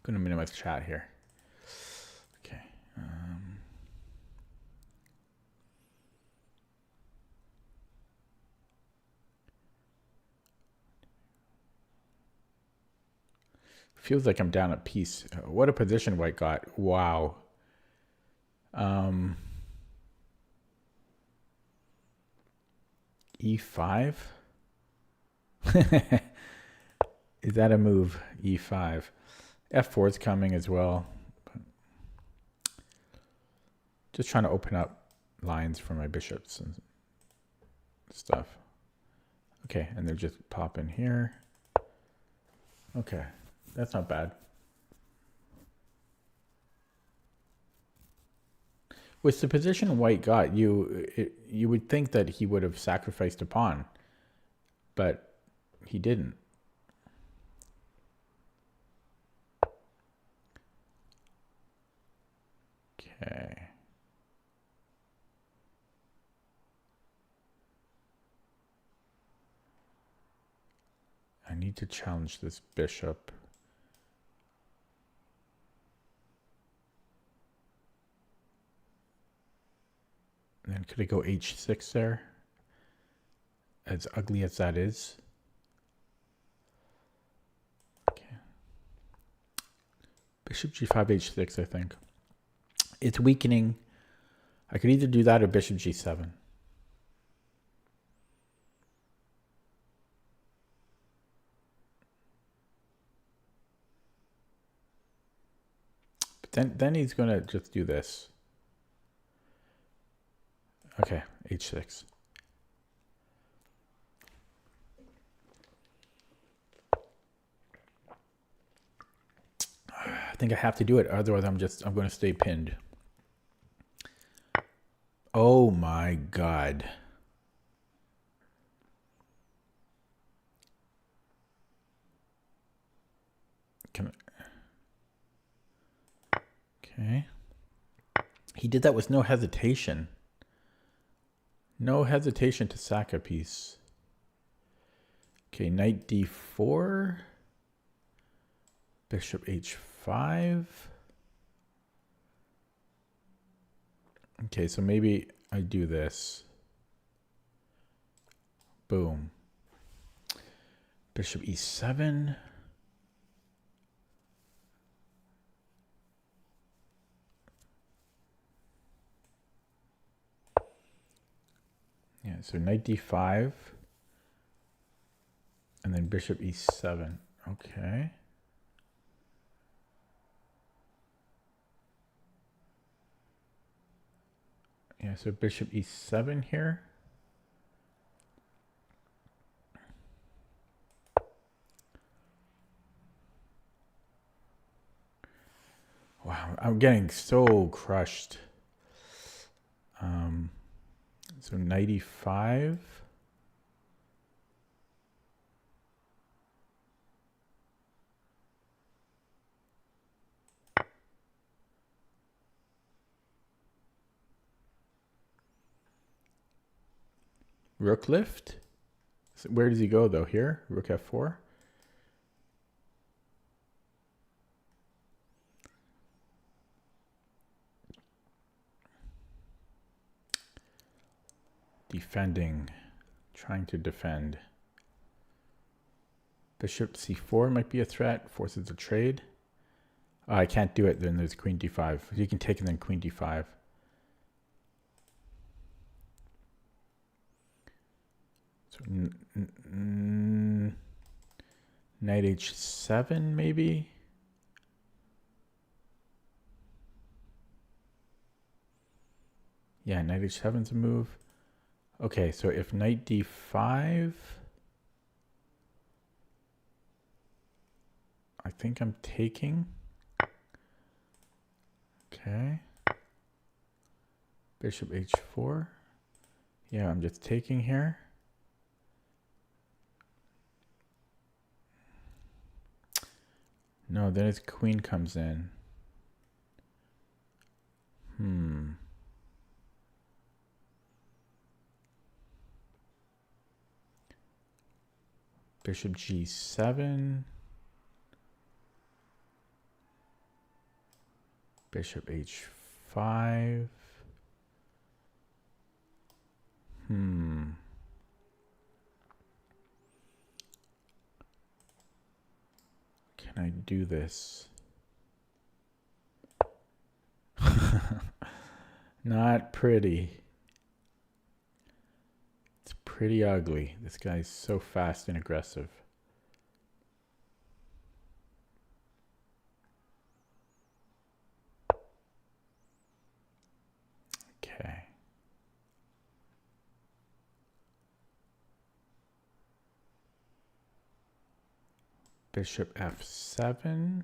Going to minimize chat here. Okay. Feels like I'm down a piece. What a position white got. Wow. E5? Is that a move? E5. F4 is coming as well. Just trying to open up lines for my bishops and stuff. Okay, and they're just popping here. Okay, that's not bad. With the position white got, you would think that he would have sacrificed a pawn, but he didn't. Okay. I need to challenge this bishop. And then could I go h6 there? As ugly as that is. Bishop g5, h6, I think. It's weakening. I could either do that or bishop g7. But then he's going to just do this. Okay, h6. I think I have to do it, otherwise I'm going to stay pinned. Oh my God. Okay. He did that with no hesitation. No hesitation to sack a piece. Okay, knight d4. Bishop h5. Okay, so maybe I do this. Boom. Bishop e7. Yeah, so knight d5. And then bishop e7. Okay. Yeah, so bishop e7 here. Wow, I'm getting so crushed. So knight e5. Rook lift. So where does he go though? Here, rook f4. Defending, trying to defend. Bishop c4 might be a threat, forces a trade. Oh, I can't do it, then there's queen d5. You can take and then queen d5. So knight h7 maybe. Yeah, knight h7's a move. Okay, so if knight d5, I think I'm taking. Okay. Bishop h4. Yeah, I'm just taking here. No, then his queen comes in. Bishop g7. Bishop h5. Can I do this? Not pretty. It's pretty ugly. This guy's so fast and aggressive. Okay. Bishop f7.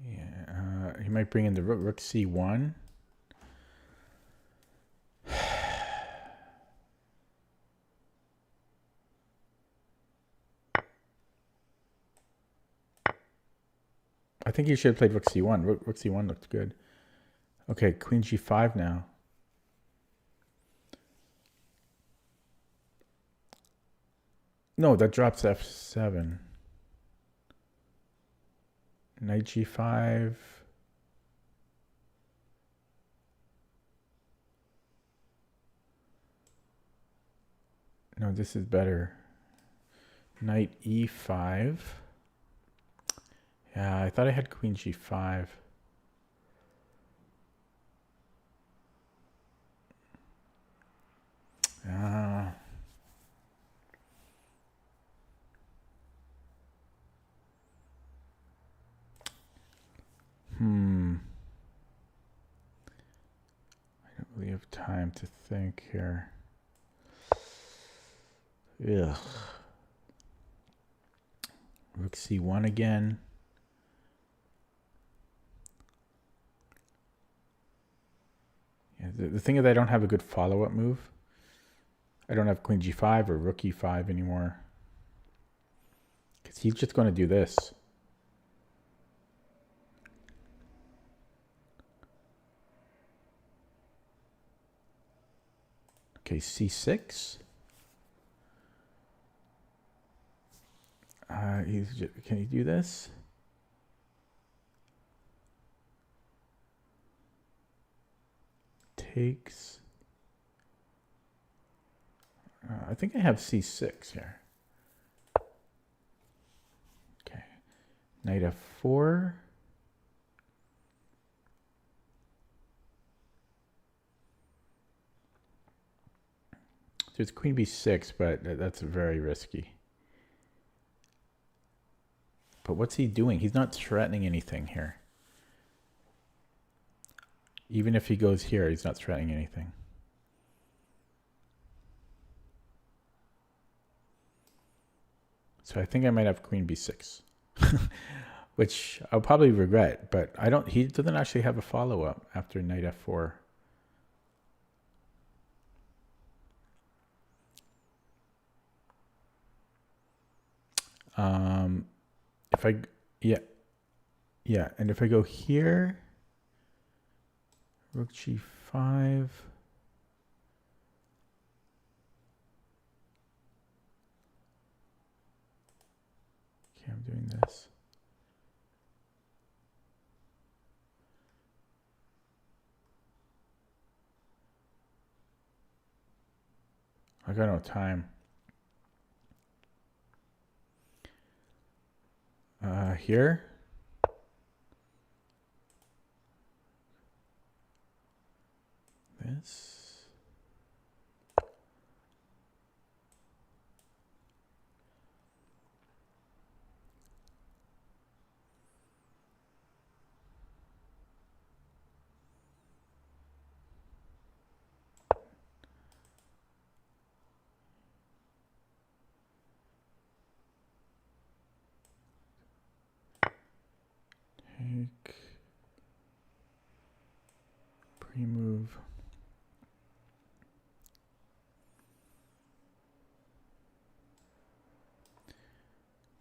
Yeah, he might bring in the rook c1. I think he should have played rook c1. Rook c1 looked good. Okay, queen g5 now. No, that drops f7. Knight g5. No, this is better. Knight e5. Yeah, I thought I had queen g5. Ah. I don't really have time to think here. Ugh. Rook c1 again. Yeah, the thing is I don't have a good follow-up move. I don't have queen g5 or rook e5 anymore. Because he's just going to do this. Okay, c6. Can he do this? Takes. I think I have c6 here. Okay. Knight f4. There's queen b6, but that's very risky. But what's he doing? He's not threatening anything here. Even if he goes here, he's not threatening anything. So I think I might have queen b6, which I'll probably regret, but I don't. He doesn't actually have a follow-up after knight f4. If I, yeah, and if I go here, rook g5. Okay, I'm doing this. I got no time. Here. This. Take. Pre-move.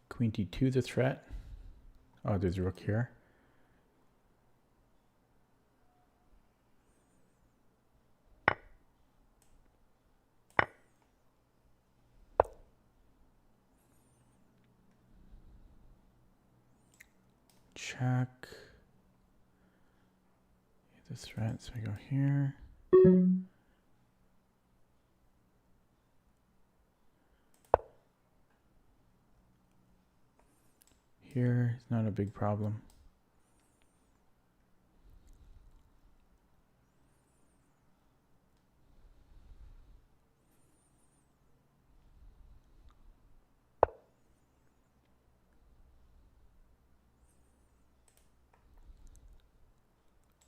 Queen d2 the threat. Oh, there's a rook here. Check. The threat, so I go here. Here is not a big problem.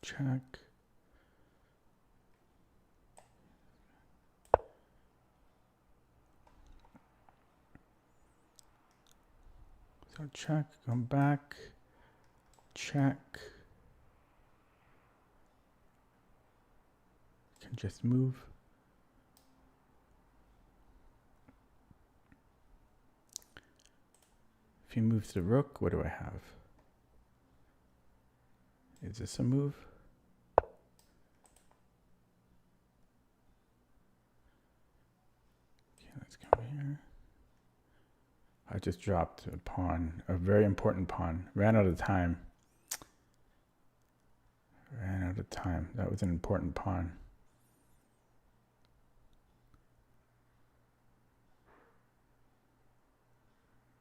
Check. So check, come back, check. Can just move. If he moves the rook, what do I have? Is this a move? Okay, let's come here. I just dropped a pawn, a very important pawn. Ran out of time. That was an important pawn.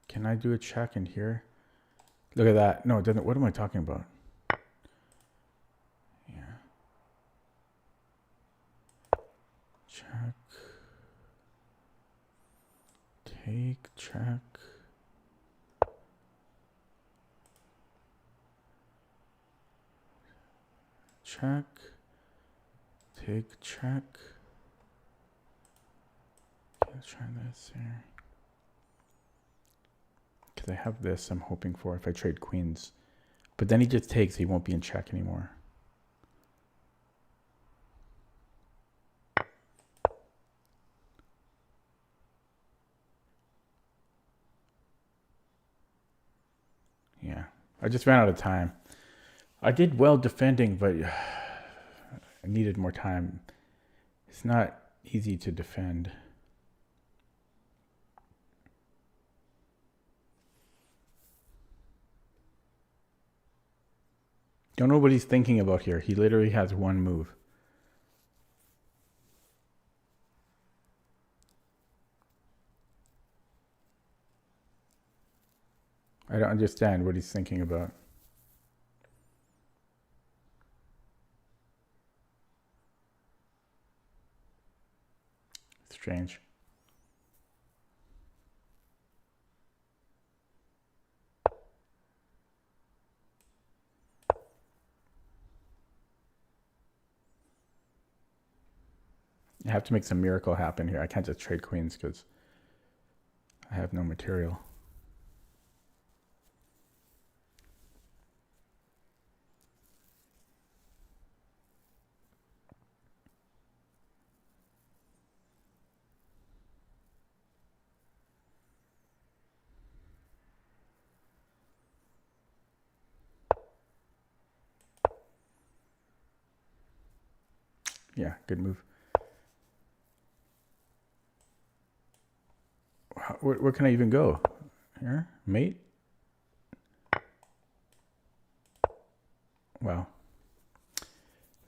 Can I do a check in here? Look at that. No, it doesn't. What am I talking about? Yeah. Check. Take, check. Check. Take, check. Let's try this here. Because I have this I'm hoping for if I trade queens. But then he just takes, he won't be in check anymore. Yeah, I just ran out of time. I did well defending, but I needed more time. It's not easy to defend. Don't know what he's thinking about here. He literally has one move. I don't understand what he's thinking about. Strange. I have to make some miracle happen here. I can't just trade queens because I have no material. Yeah, good move. Where can I even go? Here? Mate? Wow.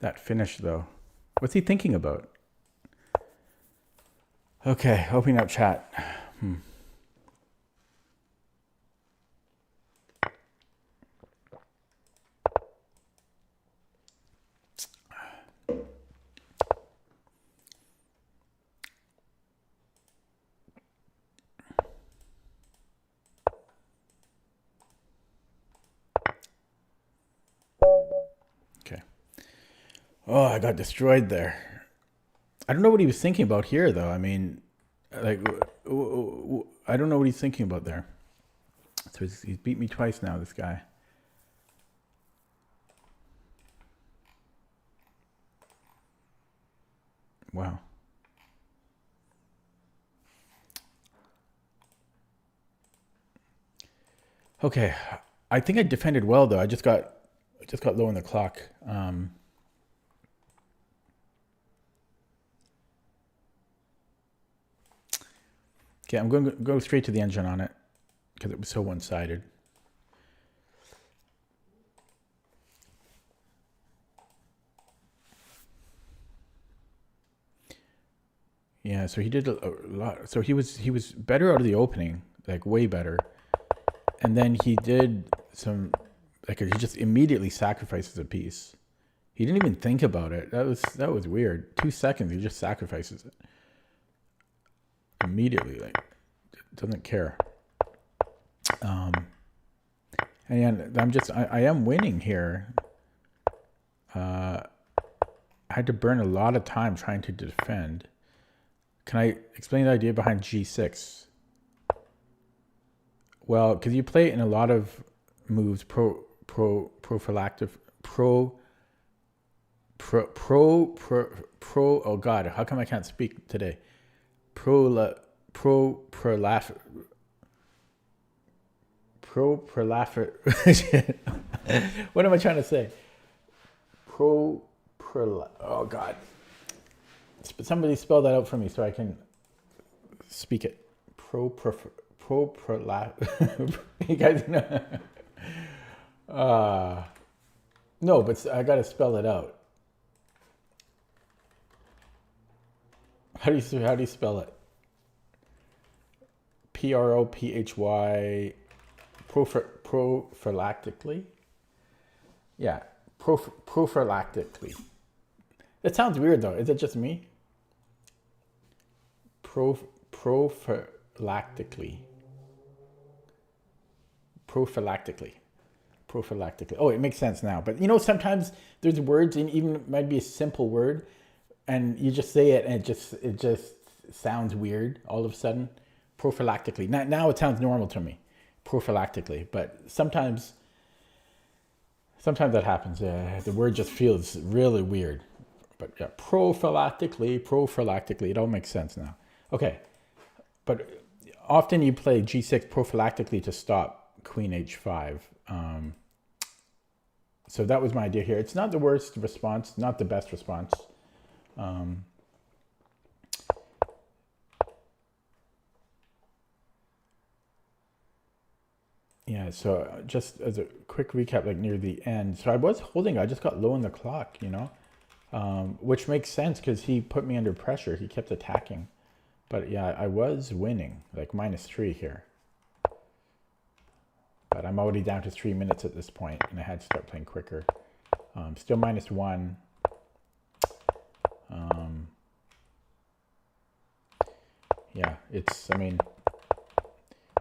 That finish, though. What's he thinking about? Okay, opening up chat. Okay. Oh, I got destroyed there. I don't know what he was thinking about here, though. I mean, like, I don't know what he's thinking about there. So he's beat me twice now, this guy. Wow. Okay, I think I defended well though. I just got low on the clock. Okay, I'm going to go straight to the engine on it because it was so one-sided. Yeah, so he did a lot. So he was better out of the opening, like way better. And then he did some, like he just immediately sacrifices a piece. He didn't even think about it. That was weird. 2 seconds, he just sacrifices it immediately. Like doesn't care. And I am winning here. I had to burn a lot of time trying to defend. Can I explain the idea behind G6? Well, because you play it in a lot of moves, prophylactic, oh God, how come I can't speak today? What am I trying to say? Oh God. Somebody spell that out for me so I can speak it. You guys know. No, but I gotta spell it out. How do you spell it? Prophy prophylactically. Yeah, prophylactically. It sounds weird though. Is it just me? Prophylactically. Prophylactically. Prophylactically. Oh, it makes sense now. But you know, sometimes there's words, and even it might be a simple word, and you just say it, and it just sounds weird all of a sudden. Prophylactically. Now it sounds normal to me. Prophylactically, but sometimes that happens. The word just feels really weird. But yeah, prophylactically, it all makes sense now. Okay, but often you play g6 prophylactically to stop queen h5. So that was my idea here. It's not the worst response, not the best response. Yeah, so just as a quick recap, like near the end. So I was holding, I just got low on the clock, you know, which makes sense because he put me under pressure. He kept attacking. But yeah, I was winning, like -3 here. But I'm already down to 3 minutes at this point, and I had to start playing quicker. Still -1. Yeah, I mean,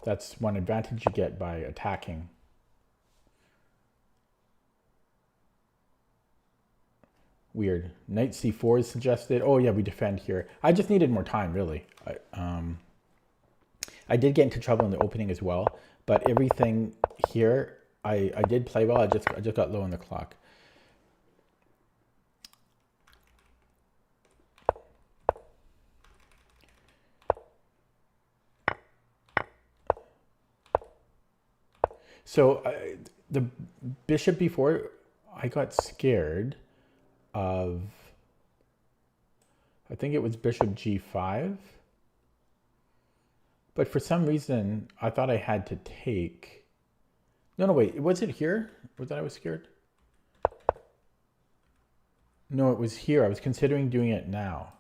that's one advantage you get by attacking. Weird. Knight c4 is suggested. Oh yeah, we defend here. I just needed more time, really. I did get into trouble in the opening as well, but everything here, I did play well. I just got low on the clock. So the bishop before, I got scared of, I think it was bishop g5. But for some reason, I thought I had to take. No, wait. Was it here? Was that I was scared? No, it was here. I was considering doing it now.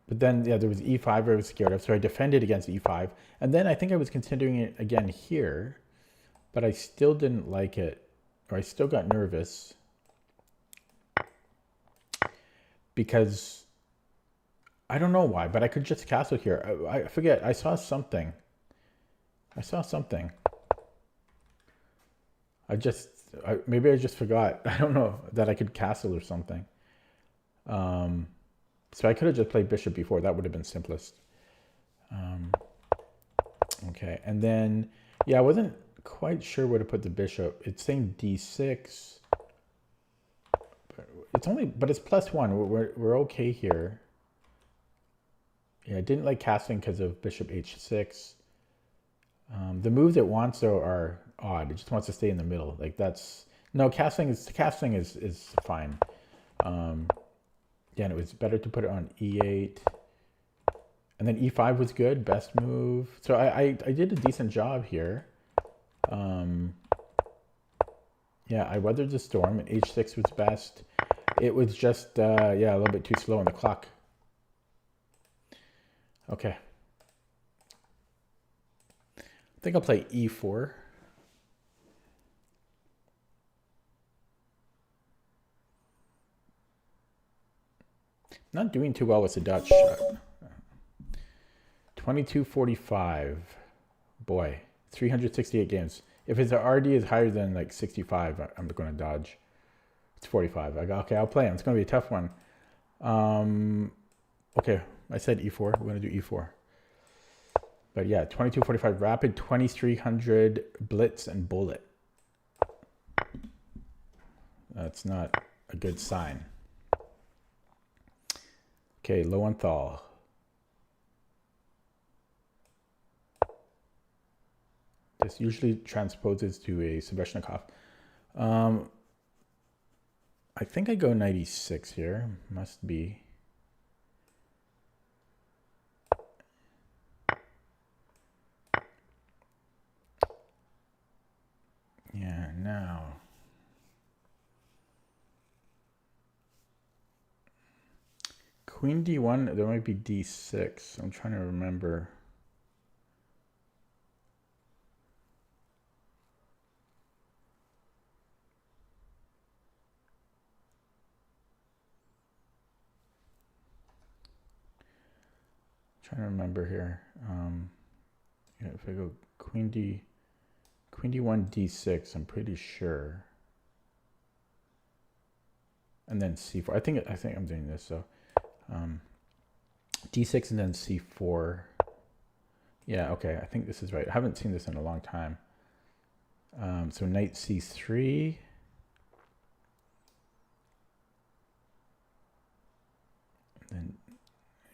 But then, yeah, there was e5 I was scared of, so I defended against e5. And then I think I was considering it again here, but I still didn't like it, or I still got nervous because I don't know why, but I could just castle here. I forget. I saw something. Maybe I just forgot. I don't know that I could castle or something. So I could have just played bishop before. That would have been simplest. Okay, and then, yeah, I wasn't quite sure where to put the bishop. It's saying d6. But it's +1. We're okay here. Yeah, I didn't like castling because of bishop h6. The moves it wants though are odd. It just wants to stay in the middle. Like castling is fine. Yeah, and it was better to put it on e8. And then e5 was good, best move. So I did a decent job here. Yeah, I weathered the storm, and h6 was best. It was just, yeah, a little bit too slow on the clock. Okay. I think I'll play e4. Not doing too well with the Dutch. 2245. Boy, 368 games. If his RD is higher than like 65, I'm going to dodge. It's 45. Okay, I'll play him. It's going to be a tough one. Okay, I said e4. We're going to do e4. But yeah, 2245 rapid, 2300 blitz and bullet. That's not a good sign. Okay, Lowenthal. This usually transposes to a Sveshnikov. I think I go 96 here. Must be. queen d1, there might be d6. I'm trying to remember. Trying to remember here. Yeah, if I go queen d1, d6, I'm pretty sure. And then c4. I think I'm doing this. So d6 and then c4. Yeah, okay. I think this is right. I haven't seen this in a long time. So knight c3. And then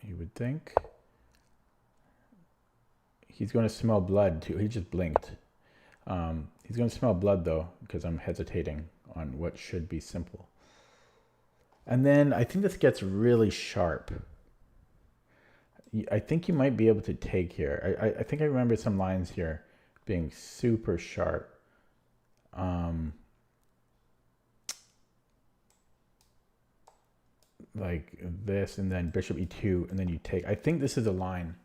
you would think he's going to smell blood too. He just blinked. He's going to smell blood though, because I'm hesitating on what should be simple. And then I think this gets really sharp. I think you might be able to take here. I think I remember some lines here being super sharp. Like this, and then bishop e2, and then you take. I think this is a line.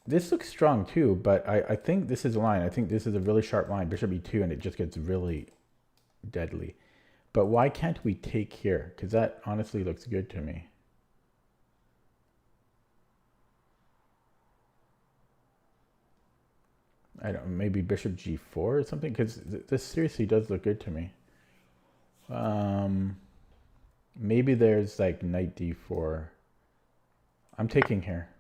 This looks strong too, but I think this is a line. I think this is a really sharp line, bishop e2, and it just gets really deadly. But why can't we take here? Because that honestly looks good to me. I don't know, maybe bishop g4 or something, because this seriously does look good to me. Maybe there's like knight d4. I'm taking here.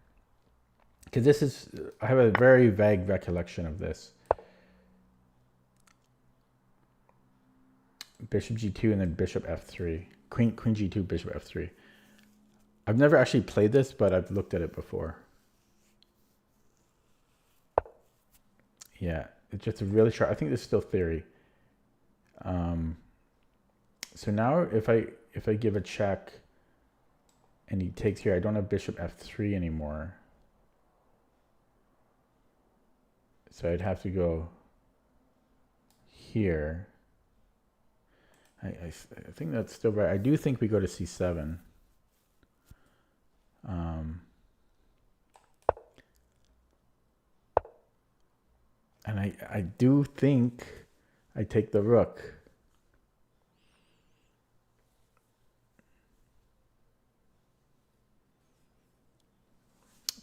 Because this is, I have a very vague recollection of this. Bishop g2 and then bishop f3. Queen g2, bishop f3. I've never actually played this, but I've looked at it before. Yeah, it's just a really sharp. I think this is still theory. So now if I give a check and he takes here, I don't have bishop f3 anymore. So I'd have to go here. I think that's still right. I do think we go to c7. And I do think I take the rook.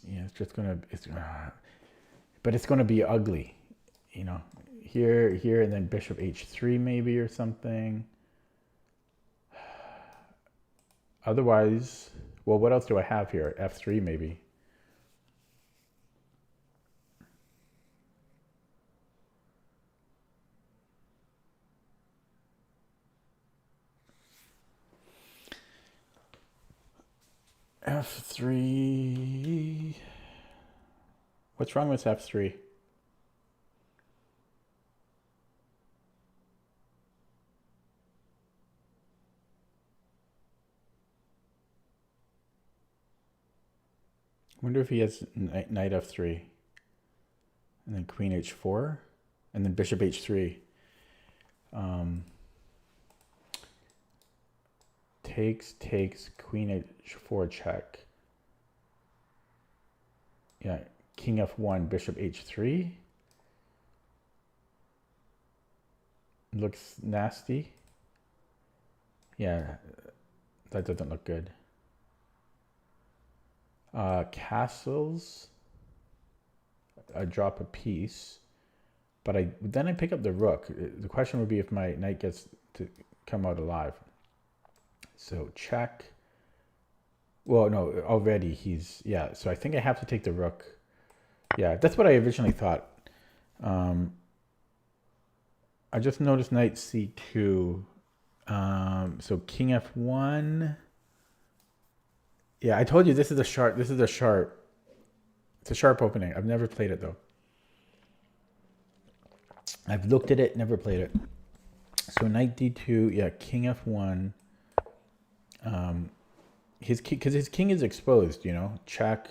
Yeah, it's just gonna, but it's gonna be ugly, you know. Here, and then bishop h3 maybe or something. Otherwise, well, what else do I have here? f3 maybe. f3. What's wrong with f3? Wonder if he has knight f3 and then queen h4 and then bishop h3. Takes queen h4 check. Yeah, king f1, bishop h3. Looks nasty. Yeah, that doesn't look good. Castles. I drop a piece, but then I pick up the rook. The question would be if my knight gets to come out alive. So check. Well, no, already he's, yeah. So I think I have to take the rook. Yeah, that's what I originally thought. I just noticed knight c2. So king f1. Yeah, I told you this is a sharp. It's a sharp opening. I've never played it though. I've looked at it, never played it. So knight d2, yeah, king f1. Because his king is exposed, you know. Check.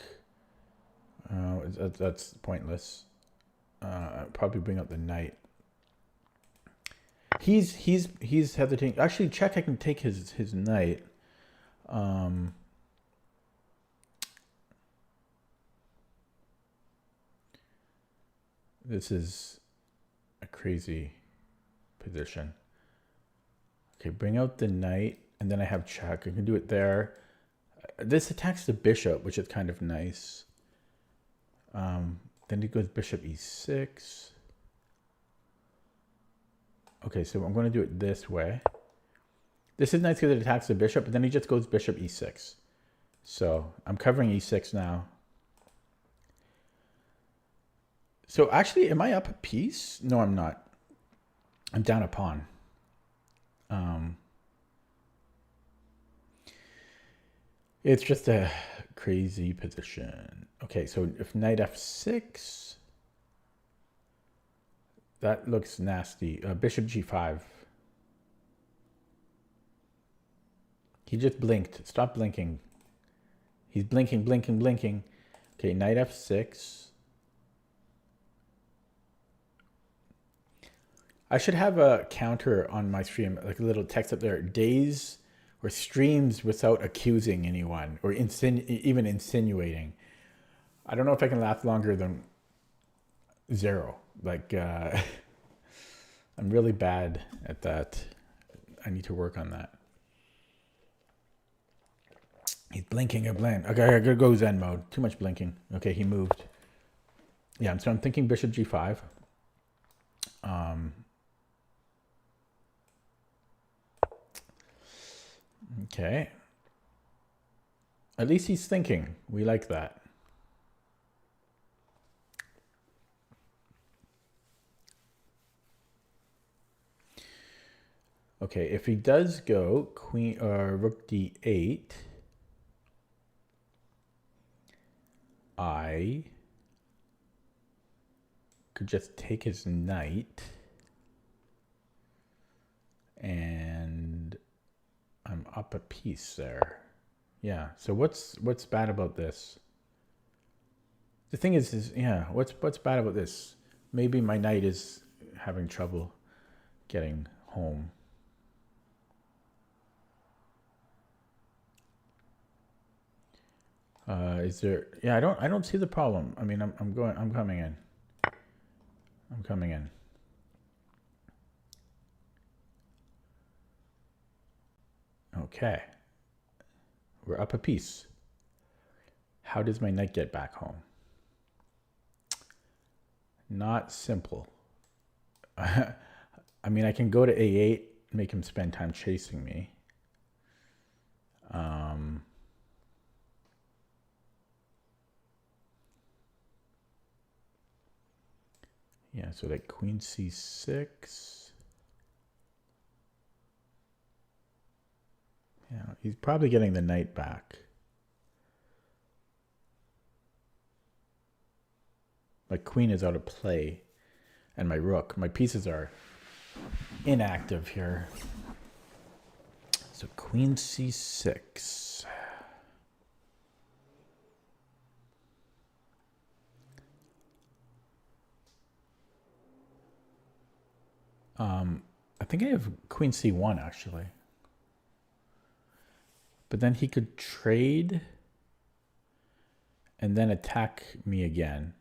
That's pointless. Probably bring up the knight. He's hesitating. Actually, check. I can take his knight. Um, this is a crazy position. Okay, bring out the knight, and then I have check. I can do it there. This attacks the bishop, which is kind of nice. Then it goes bishop e6. Okay, so I'm going to do it this way. This is nice because it attacks the bishop, but then he just goes bishop e6. So I'm covering e6 now. So actually, am I up a piece? No, I'm not. I'm down a pawn. It's just a crazy position. Okay, so if knight f6, that looks nasty. Bishop g5. He just blinked. Stop blinking. He's blinking, blinking, blinking. Okay, knight f6. I should have a counter on my stream, like a little text up there. Days or streams without accusing anyone or even insinuating. I don't know if I can last longer than 0. Like, I'm really bad at that. I need to work on that. He's blinking again. Okay, I gotta go Zen mode. Too much blinking. Okay, he moved. Yeah, so I'm thinking bishop g5. Okay. At least he's thinking. We like that. Okay, if he does go queen or rook d8, I could just take his knight and I'm up a piece there. Yeah. So what's bad about this? The thing is yeah, what's bad about this? Maybe my knight is having trouble getting home. Is there? Yeah, I don't see the problem. I mean, I'm coming in. I'm coming in. Okay. We're up a piece. How does my knight get back home? Not simple. I mean, I can go to a8, make him spend time chasing me. Yeah, so like queen c6. Yeah, he's probably getting the knight back. My queen is out of play, and my rook. My pieces are inactive here. So queen c6. I think I have queen c1 actually. But then he could trade and then attack me again.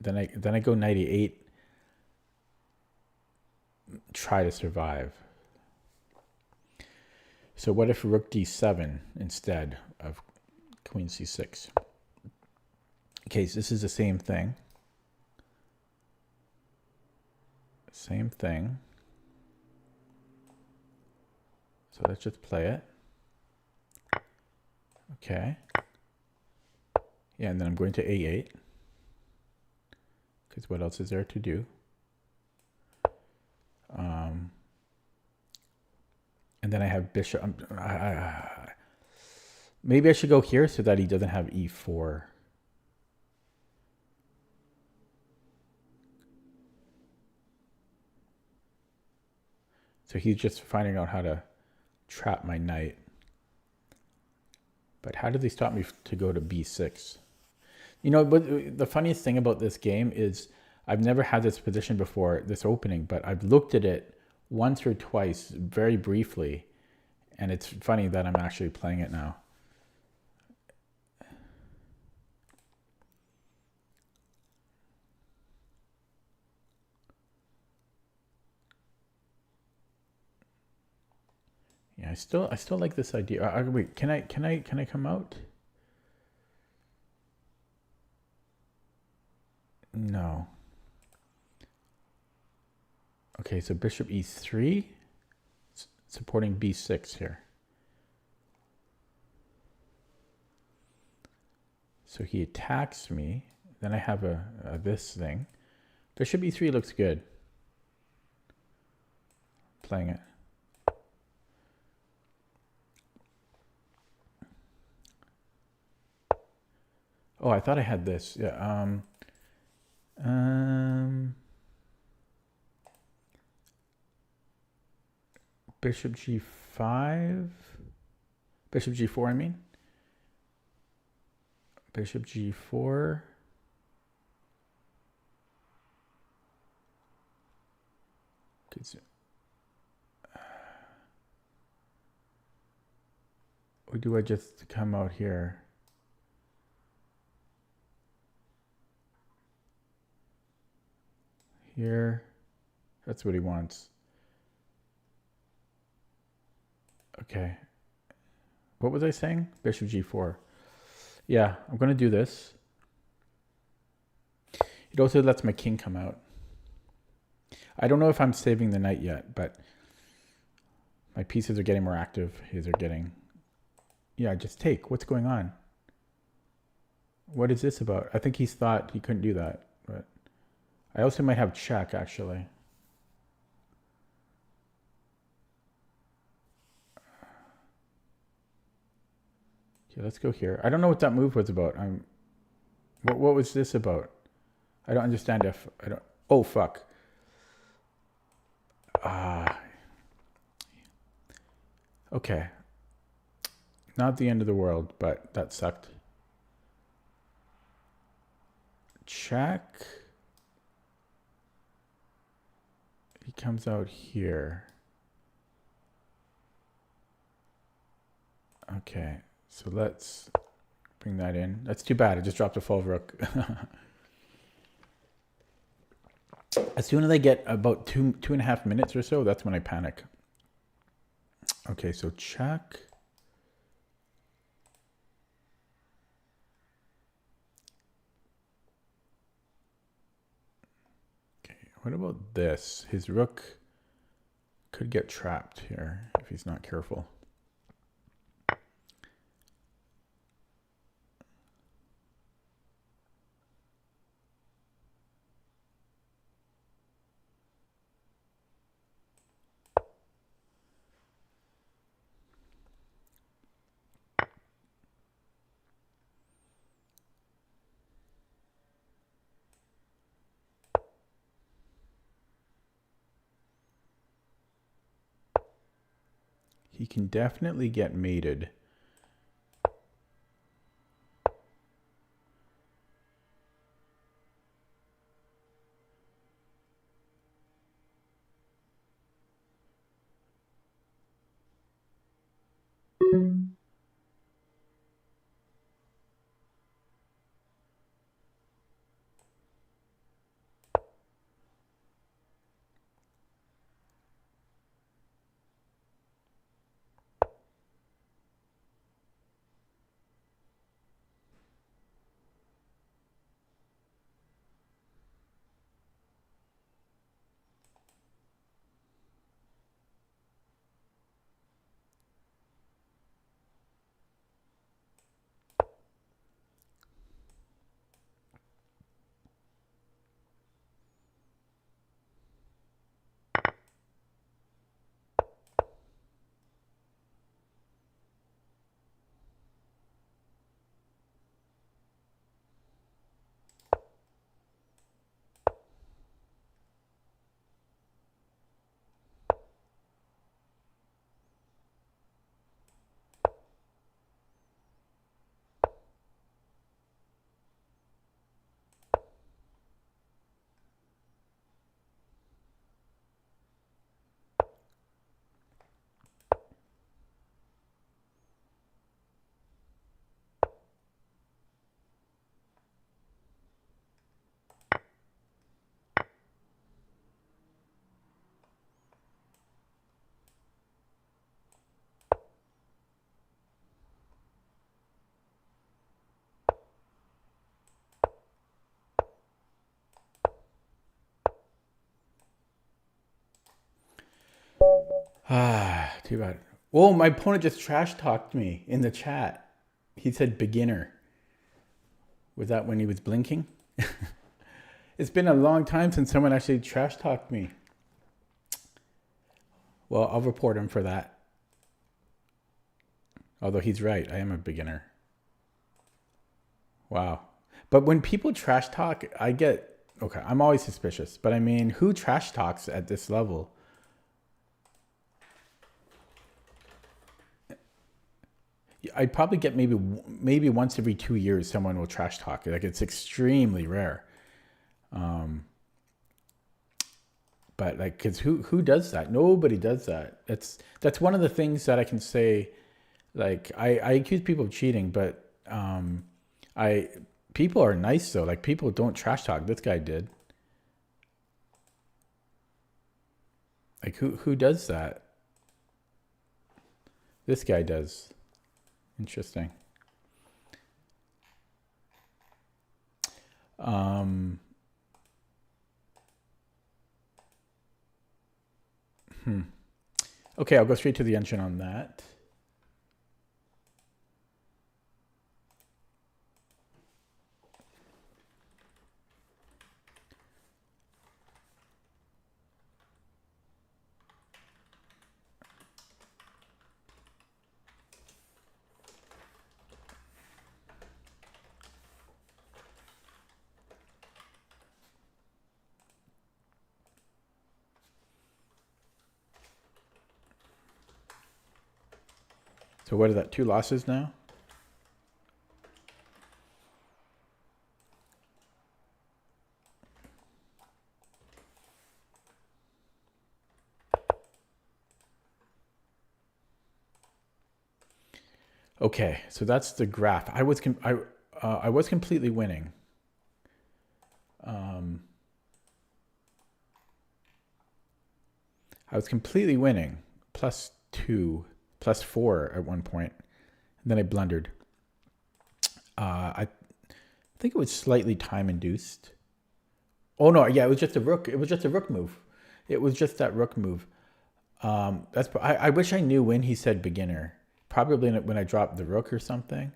Then I go knight e8, try to survive. So what if rook d7 instead of queen c6? Okay, so this is the same thing. Same thing. So let's just play it. Okay. Yeah, and then I'm going to a8. Because what else is there to do? And then I have bishop. Maybe I should go here so that he doesn't have e4. So he's just finding out how to trap my knight. But how did they stop me to go to b6? You know, but the funniest thing about this game is I've never had this position before, this opening, but I've looked at it once or twice very briefly, and it's funny that I'm actually playing it now. I still like this idea. Wait, can I come out? No. Okay, so bishop e3, supporting b6 here. So he attacks me. Then I have a this thing. Bishop e3 looks good. Playing it. Oh, I thought I had this. Yeah. Bishop g5. Bishop g4, I mean. Bishop g4. Okay, so, or do I just come out here? Here. That's what he wants. Okay. What was I saying? Bishop g4. Yeah, I'm going to do this. It also lets my king come out. I don't know if I'm saving the knight yet, but my pieces are getting more active. His are getting... Yeah, just take. What's going on? What is this about? I think he's thought he couldn't do that, but I also might have check, actually. Okay, let's go here. I don't know what that move was about. What was this about? I don't understand if... I don't... Oh, fuck. Okay. Not the end of the world, but that sucked. Check. He comes out here. Okay, so let's bring that in. That's too bad. I just dropped a full rook. As soon as I get about 2.5 minutes or so, that's when I panic. Okay, so check. Okay, what about this? His rook could get trapped here if he's not careful. He can definitely get mated. Too bad. Oh, my opponent just trash talked me in the chat. He said beginner. Was that when he was blinking? It's been a long time since someone actually trash talked me. Well, I'll report him for that. Although he's right, I am a beginner. Wow. But when people trash talk, I get, okay, I'm always suspicious. But I mean, who trash talks at this level? I'd probably get maybe once every 2 years someone will trash talk. Like, it's extremely rare. But like, cause who does that? Nobody does that. That's one of the things that I can say. Like, I accuse people of cheating, but people are nice though. Like, people don't trash talk. This guy did. Like, who does that? This guy does. Interesting. Okay, I'll go straight to the engine on that. So what is that? 2 losses now? Okay, so that's the graph. I was completely winning. I was completely winning. +2, +4 at one point. And then I blundered. I think it was slightly time induced. Oh no, yeah, it was just a rook. It was just a rook move. It was just that rook move. I wish I knew when he said beginner. Probably when I dropped the rook or something.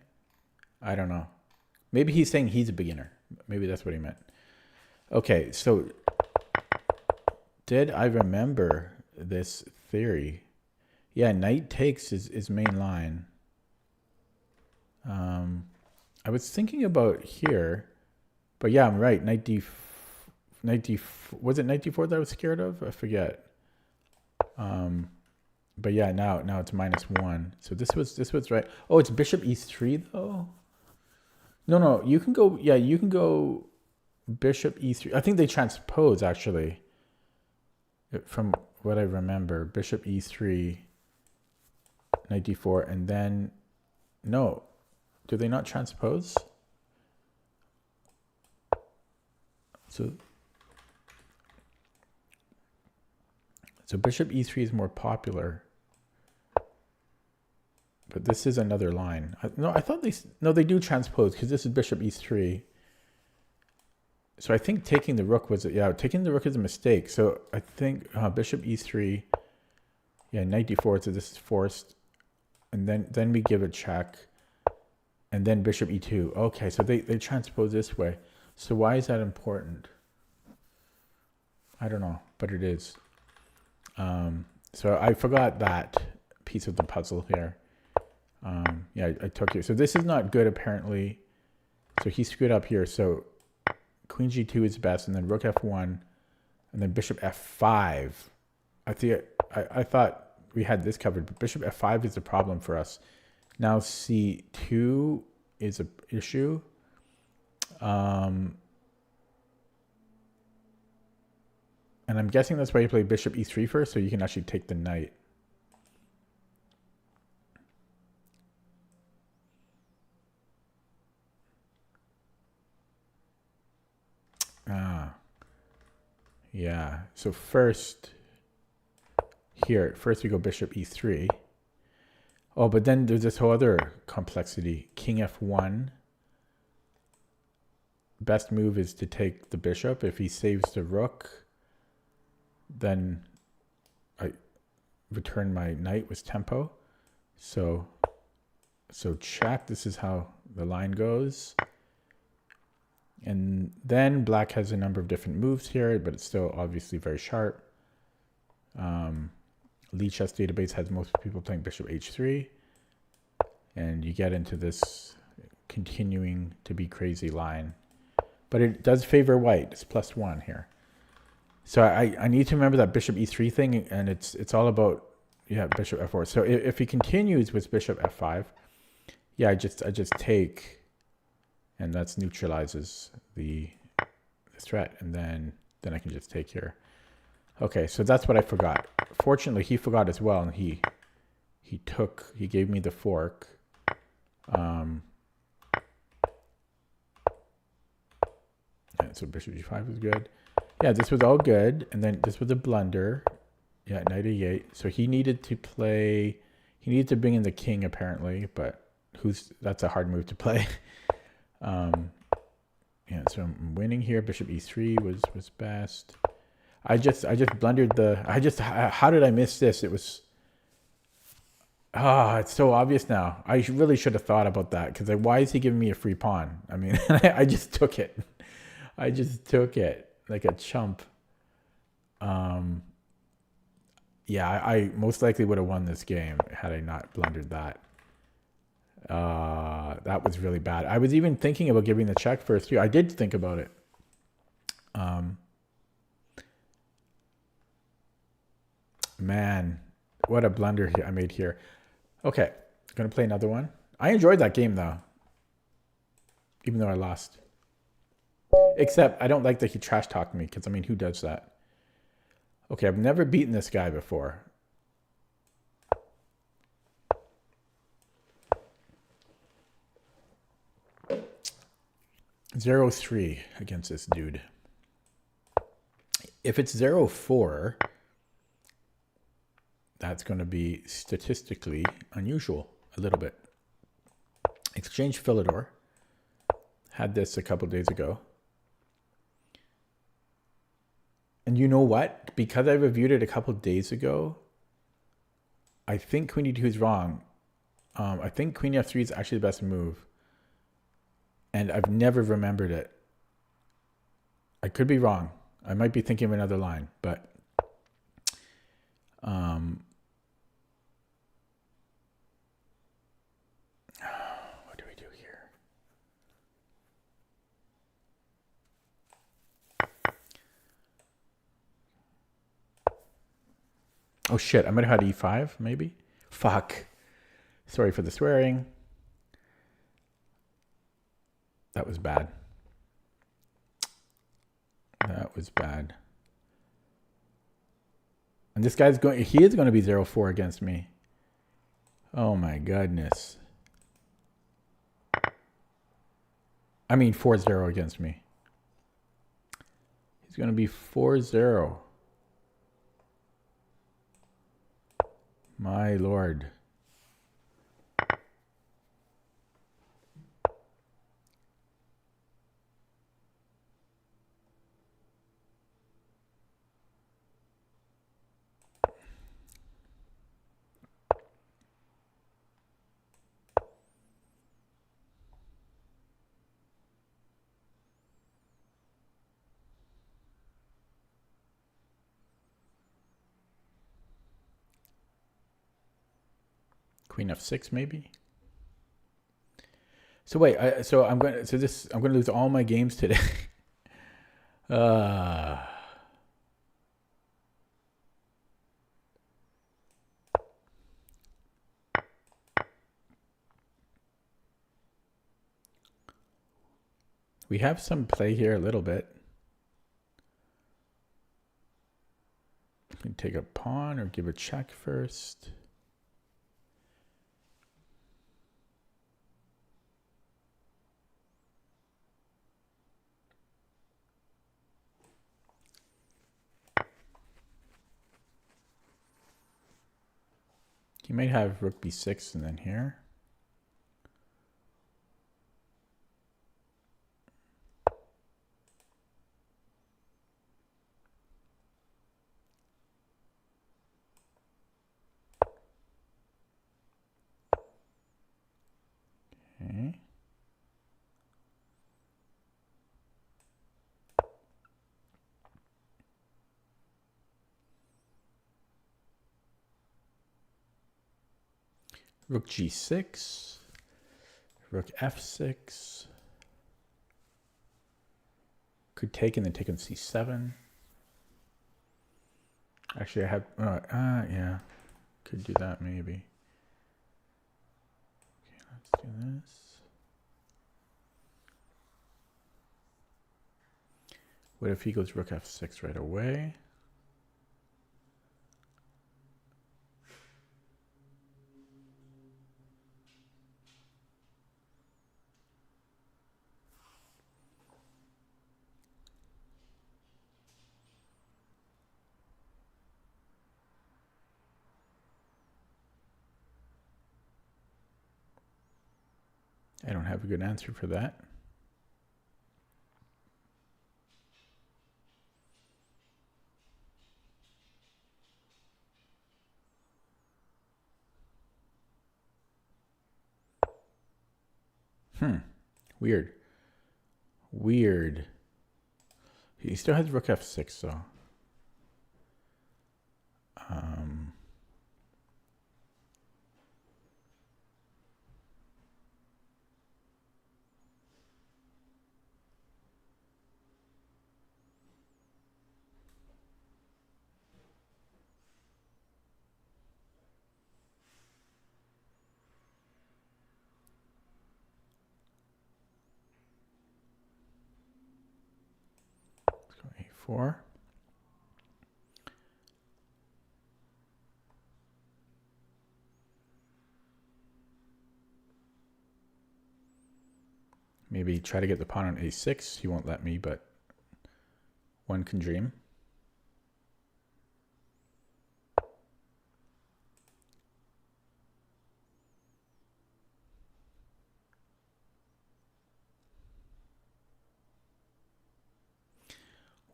I don't know. Maybe he's saying he's a beginner. Maybe that's what he meant. Okay, so did I remember this theory? Yeah, knight takes is main line. I was thinking about here, but yeah, I'm right. Knight d, was it knight d4 that I was scared of? I forget. But yeah, now it's -1. So this was right. Oh, it's bishop e3 though. No, you can go. Yeah, you can go bishop e3. I think they transpose actually. From what I remember, bishop e3, knight d4, and then no, do they not transpose? So bishop e3 is more popular. But this is another line. I thought they do transpose because this is bishop e3. So I think taking the rook taking the rook is a mistake. So I think bishop e3, yeah, knight d4. So this is forced, and then we give a check, and then bishop e2. Okay, so they transpose this way. So why is that important? I don't know, but it is. So I forgot that piece of the puzzle here. Yeah, I took it. So this is not good apparently. So he screwed up here. So queen g2 is best, and then rook f1, and then bishop f5. I thought we had this covered, but bishop f5 is a problem for us. Now c2 is an issue. And I'm guessing that's why you play bishop e3 first, so you can actually take the knight. Yeah, so first we go bishop e3. Oh, but then there's this whole other complexity. King f1. Best move is to take the bishop. If he saves the rook, then return my knight was tempo. So check. This is how the line goes. And then black has a number of different moves here, but it's still obviously very sharp. Lee Chess Database has most people playing bishop h3. And you get into this continuing to be crazy line. But it does favor white. It's +1 here. So I need to remember that bishop e3 thing, and it's all about, yeah, bishop f4. So if he continues with bishop f5, yeah, I just take, and that neutralizes the threat, and then I can just take here. Okay, so that's what I forgot. Fortunately, he forgot as well, and he gave me the fork. Yeah, so bishop g5 was good. Yeah, this was all good, and then this was a blunder. Yeah, knight e8. So he needed to play. He needed to bring in the king apparently, but that's a hard move to play. Yeah, so I'm winning here. Bishop e3 was best. I just blundered how did I miss this? It was, it's so obvious now. I really should have thought about that, because why is he giving me a free pawn? I mean, I just took it. I just took it like a chump. Yeah, I most likely would have won this game had I not blundered that. That was really bad. I was even thinking about giving the check first too. I did think about it. Man, what a blunder I made here. Okay, I'm gonna play another one. I enjoyed that game though, even though I lost. Except I don't like that he trash talked me, because I mean, who does that? Okay, I've never beaten this guy before. (0-3) against this dude. If it's 0-4, that's going to be statistically unusual a little bit. Exchange Philidor. Had this a couple days ago. And you know what? Because I reviewed it a couple days ago, I think queen e2 is wrong. I think queen f3 is actually the best move. And I've never remembered it. I could be wrong. I might be thinking of another line, but what do we do here? Oh shit, I might have had e5, maybe? Fuck. Sorry for the swearing. That was bad. That was bad. And this guy's going, he is going to be 0-4 against me. Oh my goodness. I mean 4-0 against me. He's going to be 4-0. My lord. Queen f6 maybe. So wait, I'm going to lose all my games today. We have some play here a little bit. We can take a pawn or give a check first. You might have rook b6 and then here. Okay. Rook g6, rook f6. Could take and then take on c7. Actually, I have, yeah, could do that maybe. Okay, let's do this. What if he goes rook f6 right away? I don't have a good answer for that. Weird. Weird. He still has rook f6 though. Let's go a4. Maybe try to get the pawn on a6. He won't let me, but one can dream.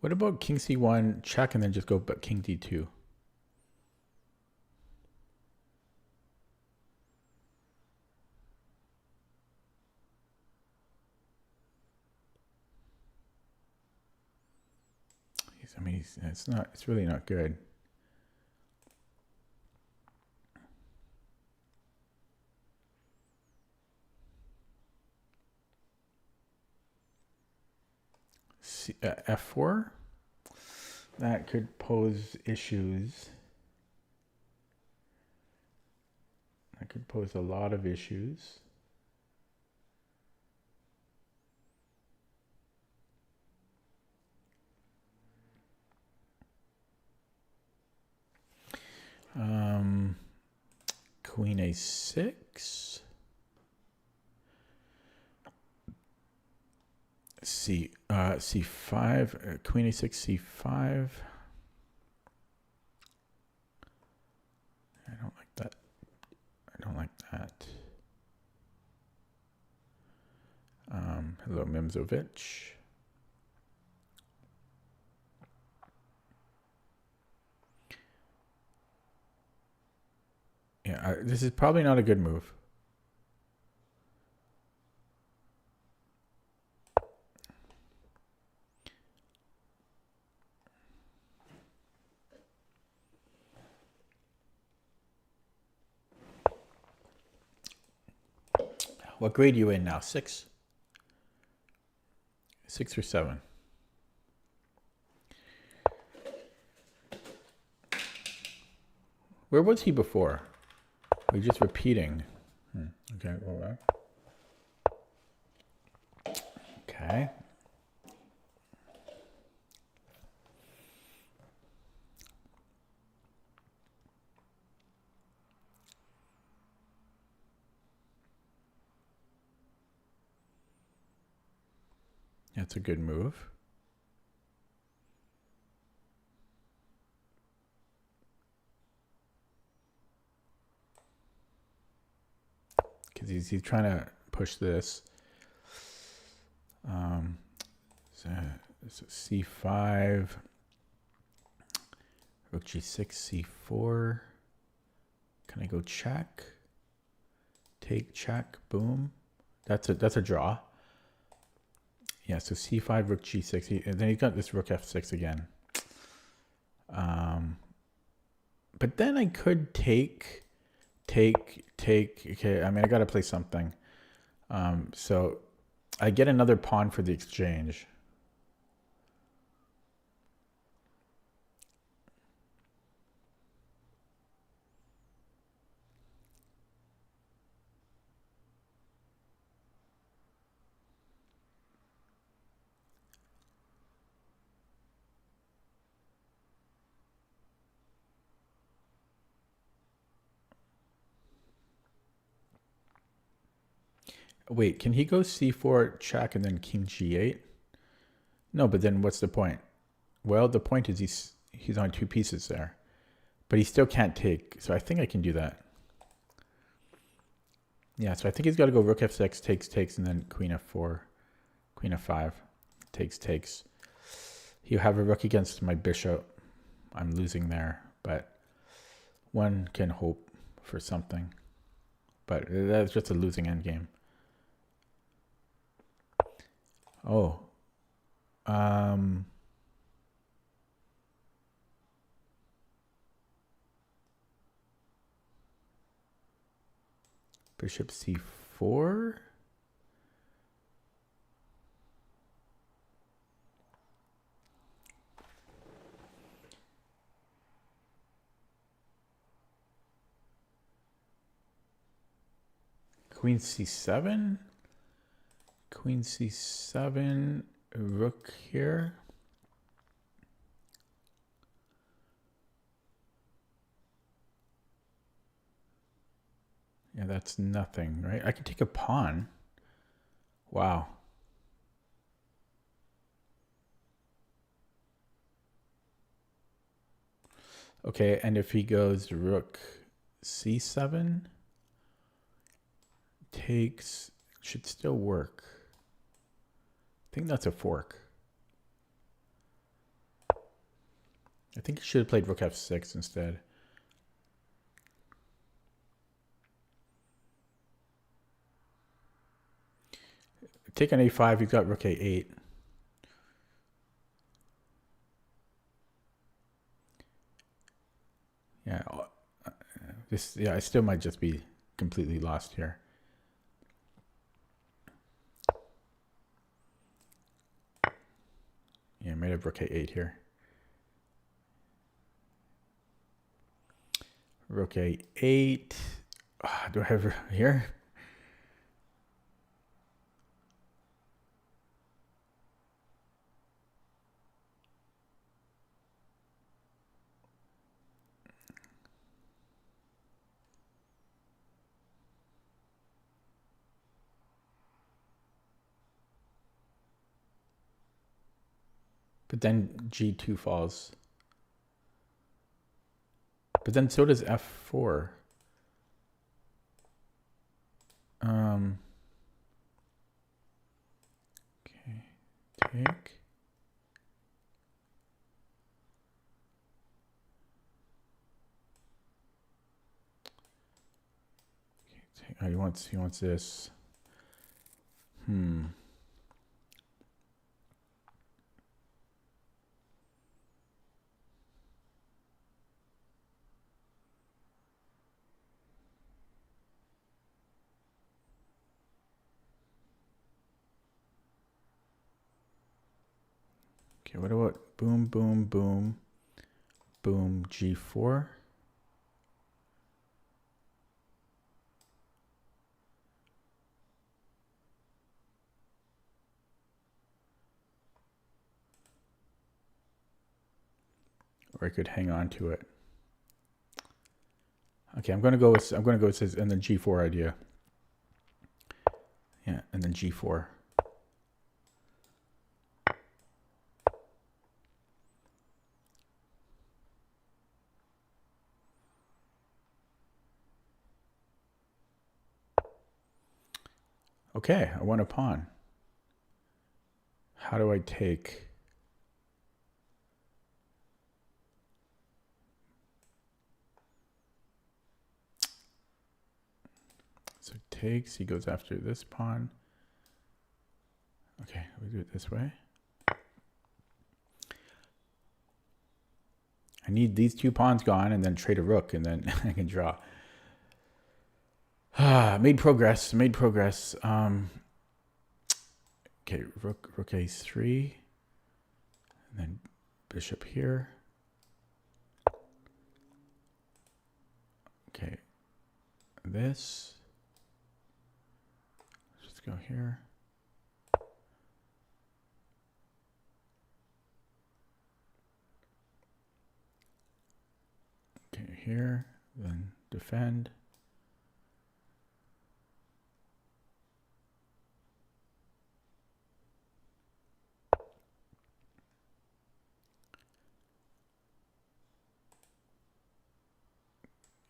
What about king c1, check, and then just go but king d2? I mean, it's really not good. F4? That could pose issues. That could pose a lot of issues. Queen a6. C5, queen a6, c5. I don't like that. I don't like that. Hello, Mimzovich. Yeah, this is probably not a good move. What grade are you in now? 6? 6 or 7? Where was he before? We're just repeating. Okay, go back. Okay. That's a good move. Because he's trying to push this. So c5, rook g6, c4. Can I go check? Take, check, boom. That's a draw. Yeah, so c5, rook g6, and then he's got this rook f6 again. But then I could take. Okay, I mean, I got to play something. So I get another pawn for the exchange. Wait, can he go c4 check and then king g8? No, but then what's the point? Well, the point is he's on two pieces there, but he still can't take. So I think I can do that. Yeah, so I think he's got to go rook f6, takes, and then queen f4, queen f5, takes. He'll have a rook against my bishop. I'm losing there, but one can hope for something. But that's just a losing endgame. Oh. Bishop c4. Queen c7. Queen c7. Rook here. Yeah, that's nothing, right? I can take a pawn. Wow. Okay, and if he goes rook c7, takes, should still work. I think that's a fork. I think he should have played rook f6 instead. Take on a5, you've got rook a8. Yeah, I still might just be completely lost here. Yeah, I might have rook a8 here. Rook a8. Do I have here? But then g2 falls. But then so does f4. Okay, take. Oh, he wants this. Okay, what about boom, boom, boom, boom, g4? Or I could hang on to it. Okay, I'm gonna go with his and then g4 idea. Yeah, and then g4. Okay, I won a pawn. How do I take? So takes. He goes after this pawn. Okay, we do it this way. I need these 2 pawns gone and then trade a rook and then I can draw. Made progress, made progress. Okay, rook a3. And then bishop here. Okay, this. Let's go here. Okay, here, then defend.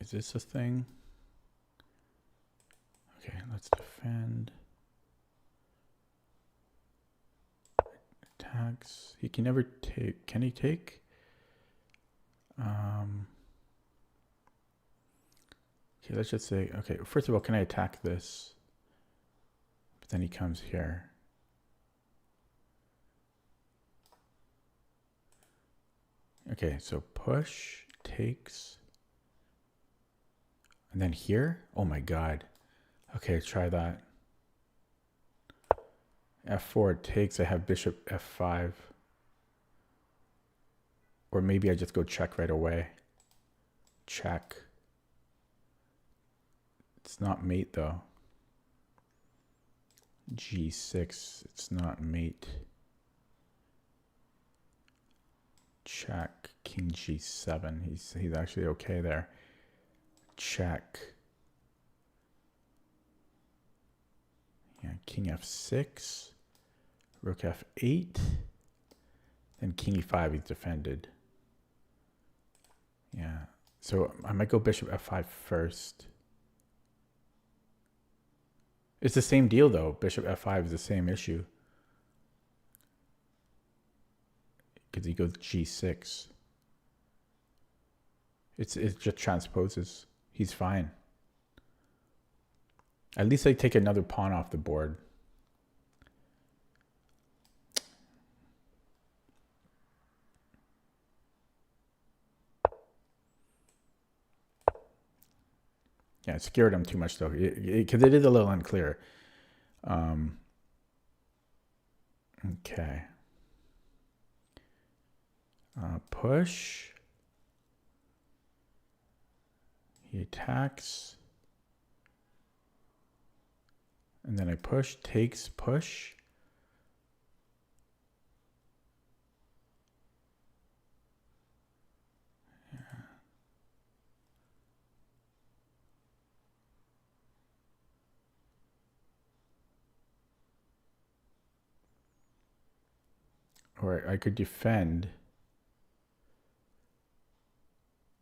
Is this a thing? Okay, let's defend. Attacks. He can never take. Can he take? Okay, let's just say, okay, first of all, can I attack this? But then he comes here. Okay, so push, takes. And then here? Oh my God. Okay, try that. F4 takes, I have bishop F5. Or maybe I just go check right away. Check. It's not mate though. G6, it's not mate. Check, king G7. He's actually okay there. Check. Yeah, king F6. Rook F8. Then king E5, he's defended. Yeah. So I might go bishop F5 first. It's the same deal though. Bishop F5 is the same issue. Because he goes G6. It just transposes. He's fine. At least I take another pawn off the board. Yeah, it scared him too much though, because it is a little unclear. Okay. Push. He attacks. And then I push, takes, push. Yeah. Or I could defend.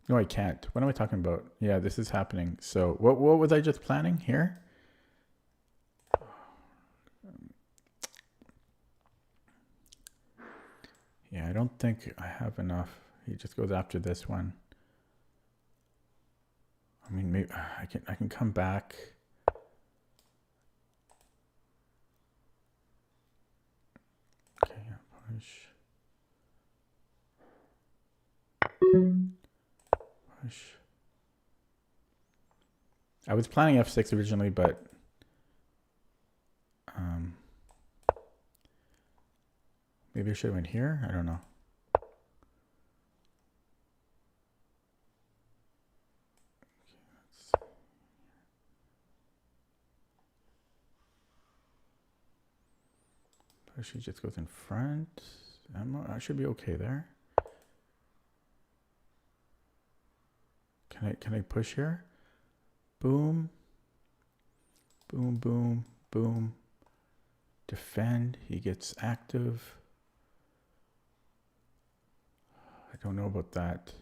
No, I can't. What am I talking about? Yeah, this is happening. So what was I just planning here? Yeah, I don't think I have enough. He just goes after this one. I mean, maybe I can come back. Okay, yeah, push. Push. I was planning F6 originally, but maybe I should have went here. I don't know. Push, he just goes in front. I should be okay there. Can I push here? Boom. Boom, boom, boom. Defend. He gets active. I don't know about that.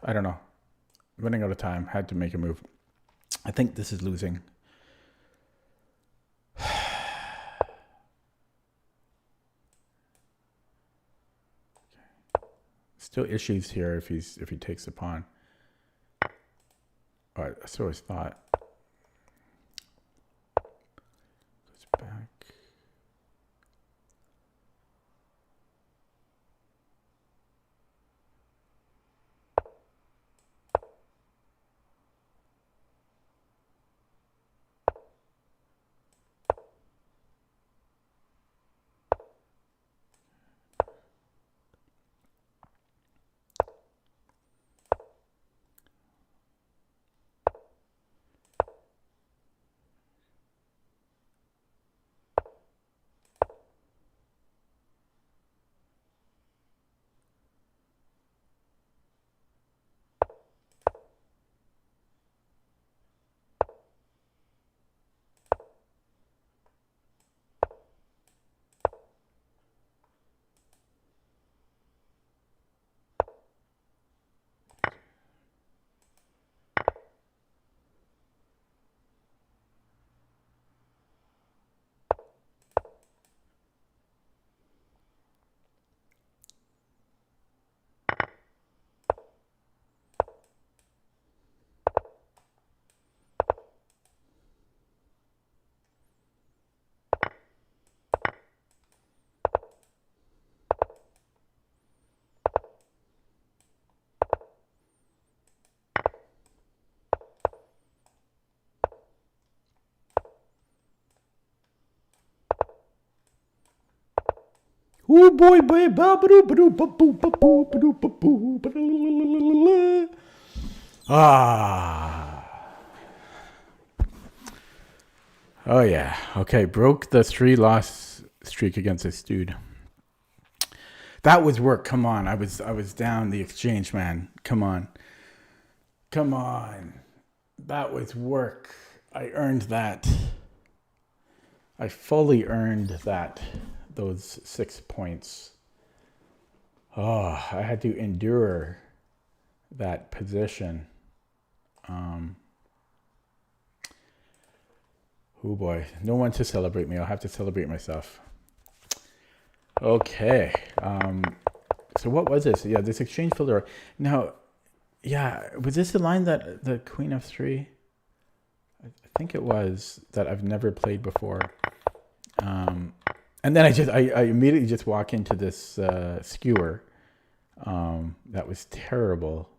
I don't know. Running out of time. Had to make a move. I think this is losing. Still issues here if he takes the pawn. Oh, that's what I thought. Goes back. Oh boy, boy, oh yeah. Okay, broke the 3-loss streak against this dude. That was work. Come on, I was down the exchange, man. Come on. That was work. I earned that. I fully earned that. Those 6 points. Oh, I had to endure that position. Oh boy, no one to celebrate me. I'll have to celebrate myself. Okay. So what was this? Yeah, this exchange filter. Now, yeah, was this the line that the Queen of 3? I think it was, that I've never played before. And then I immediately just walk into this skewer. That was terrible.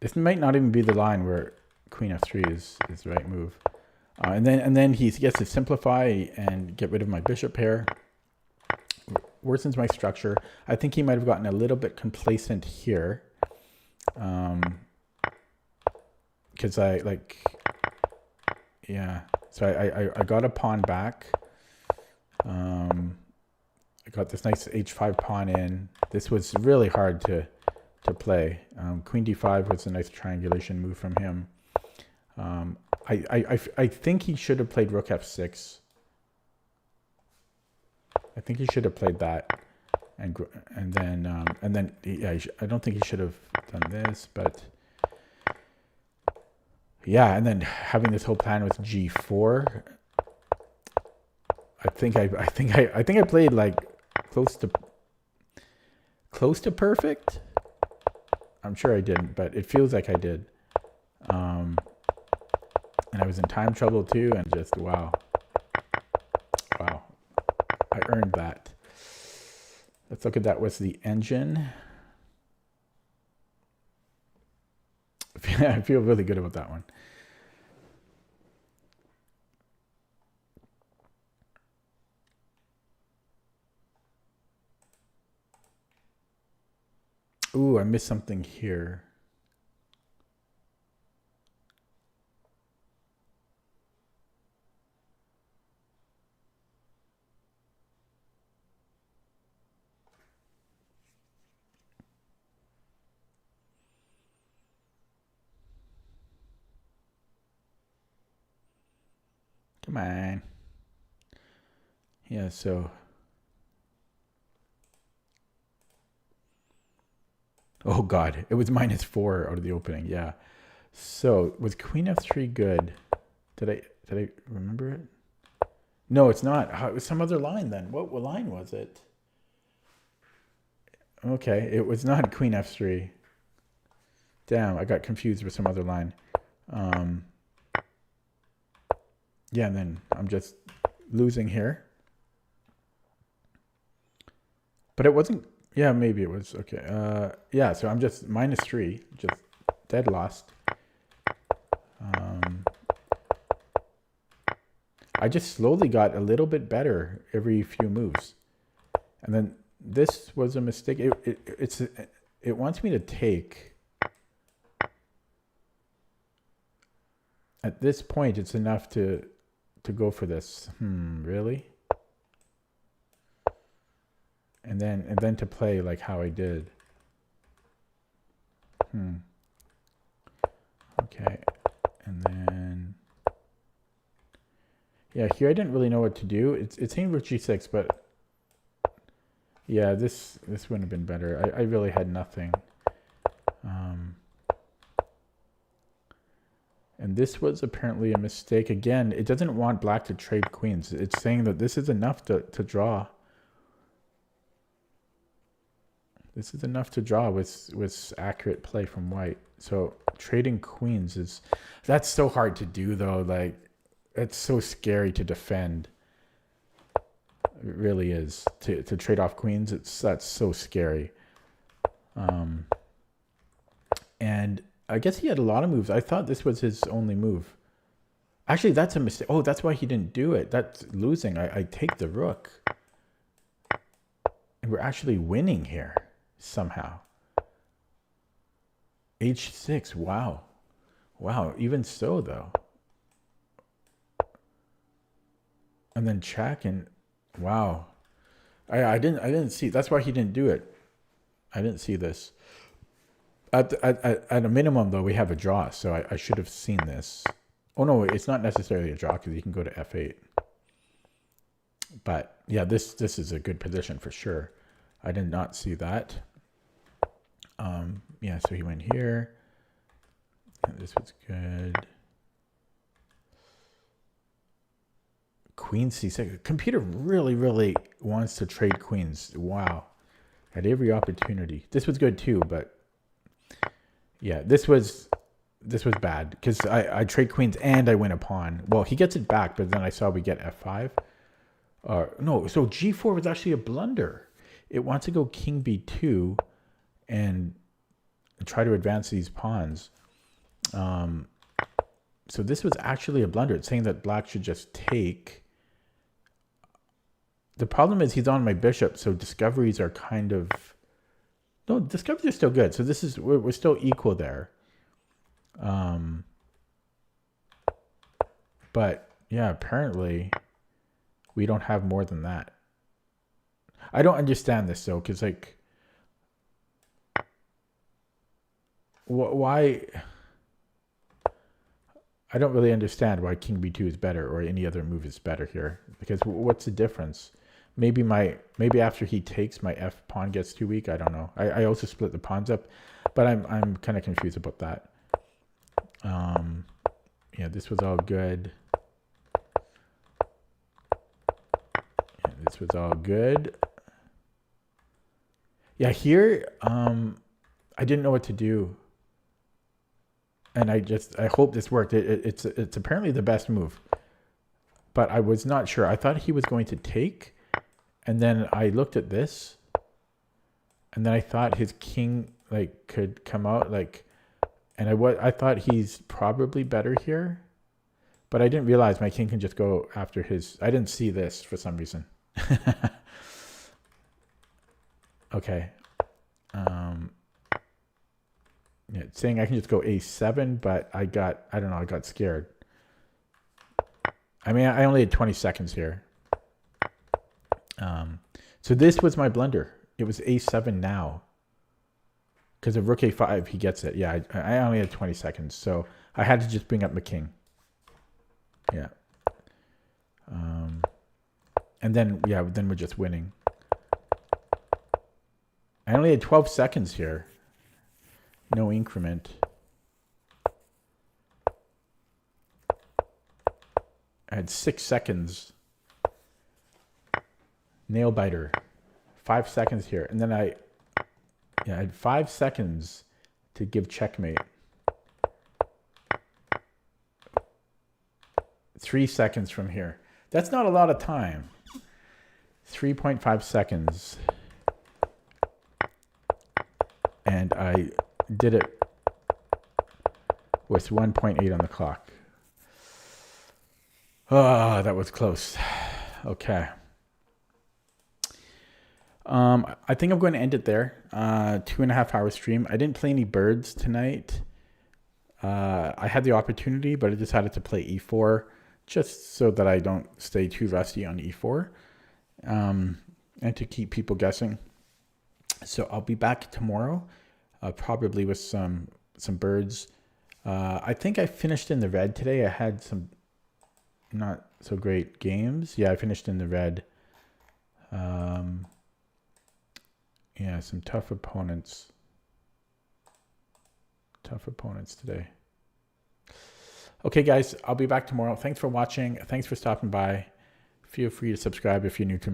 This might not even be the line where Queen of 3 is the right move. And then he gets to simplify and get rid of my bishop pair. Worsens my structure. I think he might have gotten a little bit complacent here. Because so I got a pawn back. I got this nice h5 pawn in. This was really hard to play. Queen d5 was a nice triangulation move from him. I think he should have played rook f6. I think he should have played that, and then yeah, I don't think he should have done this, but yeah, and then having this whole plan with g4. I think I played like close to perfect. I'm sure I didn't, but it feels like I did. And I was in time trouble too, and just wow, I earned that. Let's look at that. What's the engine? I feel really good about that one. Ooh, I missed something here. Come on. Yeah, so. Oh God, it was -4 out of the opening. Yeah. So was Queen f3 good? Did I remember it? No, it's not. It was some other line then. What line was it? Okay, it was not queen f3. Damn, I got confused with some other line. Yeah, and then I'm just losing here. But it wasn't, yeah, maybe it was, okay. Yeah, so I'm just -3, just dead lost. I just slowly got a little bit better every few moves. And then this was a mistake. It wants me to take. At this point, it's enough to go for this. Really? And then to play like how I did. Okay. And then yeah, here I didn't really know what to do. It's saying rook g6, but yeah, this wouldn't have been better. I really had nothing. And this was apparently a mistake. Again, it doesn't want black to trade queens. It's saying that this is enough to draw. This is enough to draw with accurate play from white. So trading queens that's so hard to do though. Like, it's so scary to defend. It really is. To trade off queens, that's so scary. And I guess he had a lot of moves. I thought this was his only move. Actually, that's a mistake. Oh, that's why he didn't do it. That's losing. I take the rook. And we're actually winning here somehow. H6. Wow. Wow. Even so, though. And then check and wow. I didn't see. That's why he didn't do it. I didn't see this. At a minimum, though, we have a draw, so I should have seen this. Oh, no, it's not necessarily a draw because you can go to f8. But, yeah, this is a good position for sure. I did not see that. Yeah, so he went here. And this was good. Queen c6. Computer really, really wants to trade queens. Wow. At every opportunity. This was good, too, but... yeah, this was bad because I trade queens and I win a pawn. Well, he gets it back, but then I saw we get f5. No, so g4 was actually a blunder. It wants to go king b2 and try to advance these pawns. So this was actually a blunder. It's saying that black should just take. The problem is he's on my bishop, so discoveries are kind of... no, discoveries are still good. So this is we're still equal there. But yeah, apparently we don't have more than that. I don't understand this though, because like, why? I don't really understand why king b2 is better or any other move is better here. Because what's the difference? Maybe after he takes, my f pawn gets too weak. I don't know. I also split the pawns up, but I'm kind of confused about that. Yeah, this was all good. Yeah, this was all good. Yeah, here I didn't know what to do, and I hope this worked. It's apparently the best move, but I was not sure. I thought he was going to take. And then I looked at this, and then I thought his king like could come out like, and I thought he's probably better here, but I didn't realize my king can just go after his. I didn't see this for some reason. Okay. Yeah, it's saying I can just go a7, but I don't know, I got scared. I mean, I only had 20 seconds here. So this was my blunder. It was a7 now. Because of rook a5, he gets it. Yeah, I only had 20 seconds. So I had to just bring up my king. Yeah. And then, yeah, then we're just winning. I only had 12 seconds here. No increment. I had 6 seconds. Nail biter. 5 seconds here. And then Yeah, I had 5 seconds to give checkmate. 3 seconds from here. That's not a lot of time. 3.5 seconds. And I did it with 1.8 on the clock. Oh, that was close. Okay. I think I'm going to end it there. 2.5 hour stream. I didn't play any birds tonight. I had the opportunity, but I decided to play e4 just so that I don't stay too rusty on e4 and to keep people guessing. So I'll be back tomorrow, probably with some birds. I think I finished in the red today. I had some not so great games. Yeah, I finished in the red. Yeah, some tough opponents. Tough opponents today. Okay, guys, I'll be back tomorrow. Thanks for watching. Thanks for stopping by. Feel free to subscribe if you're new to my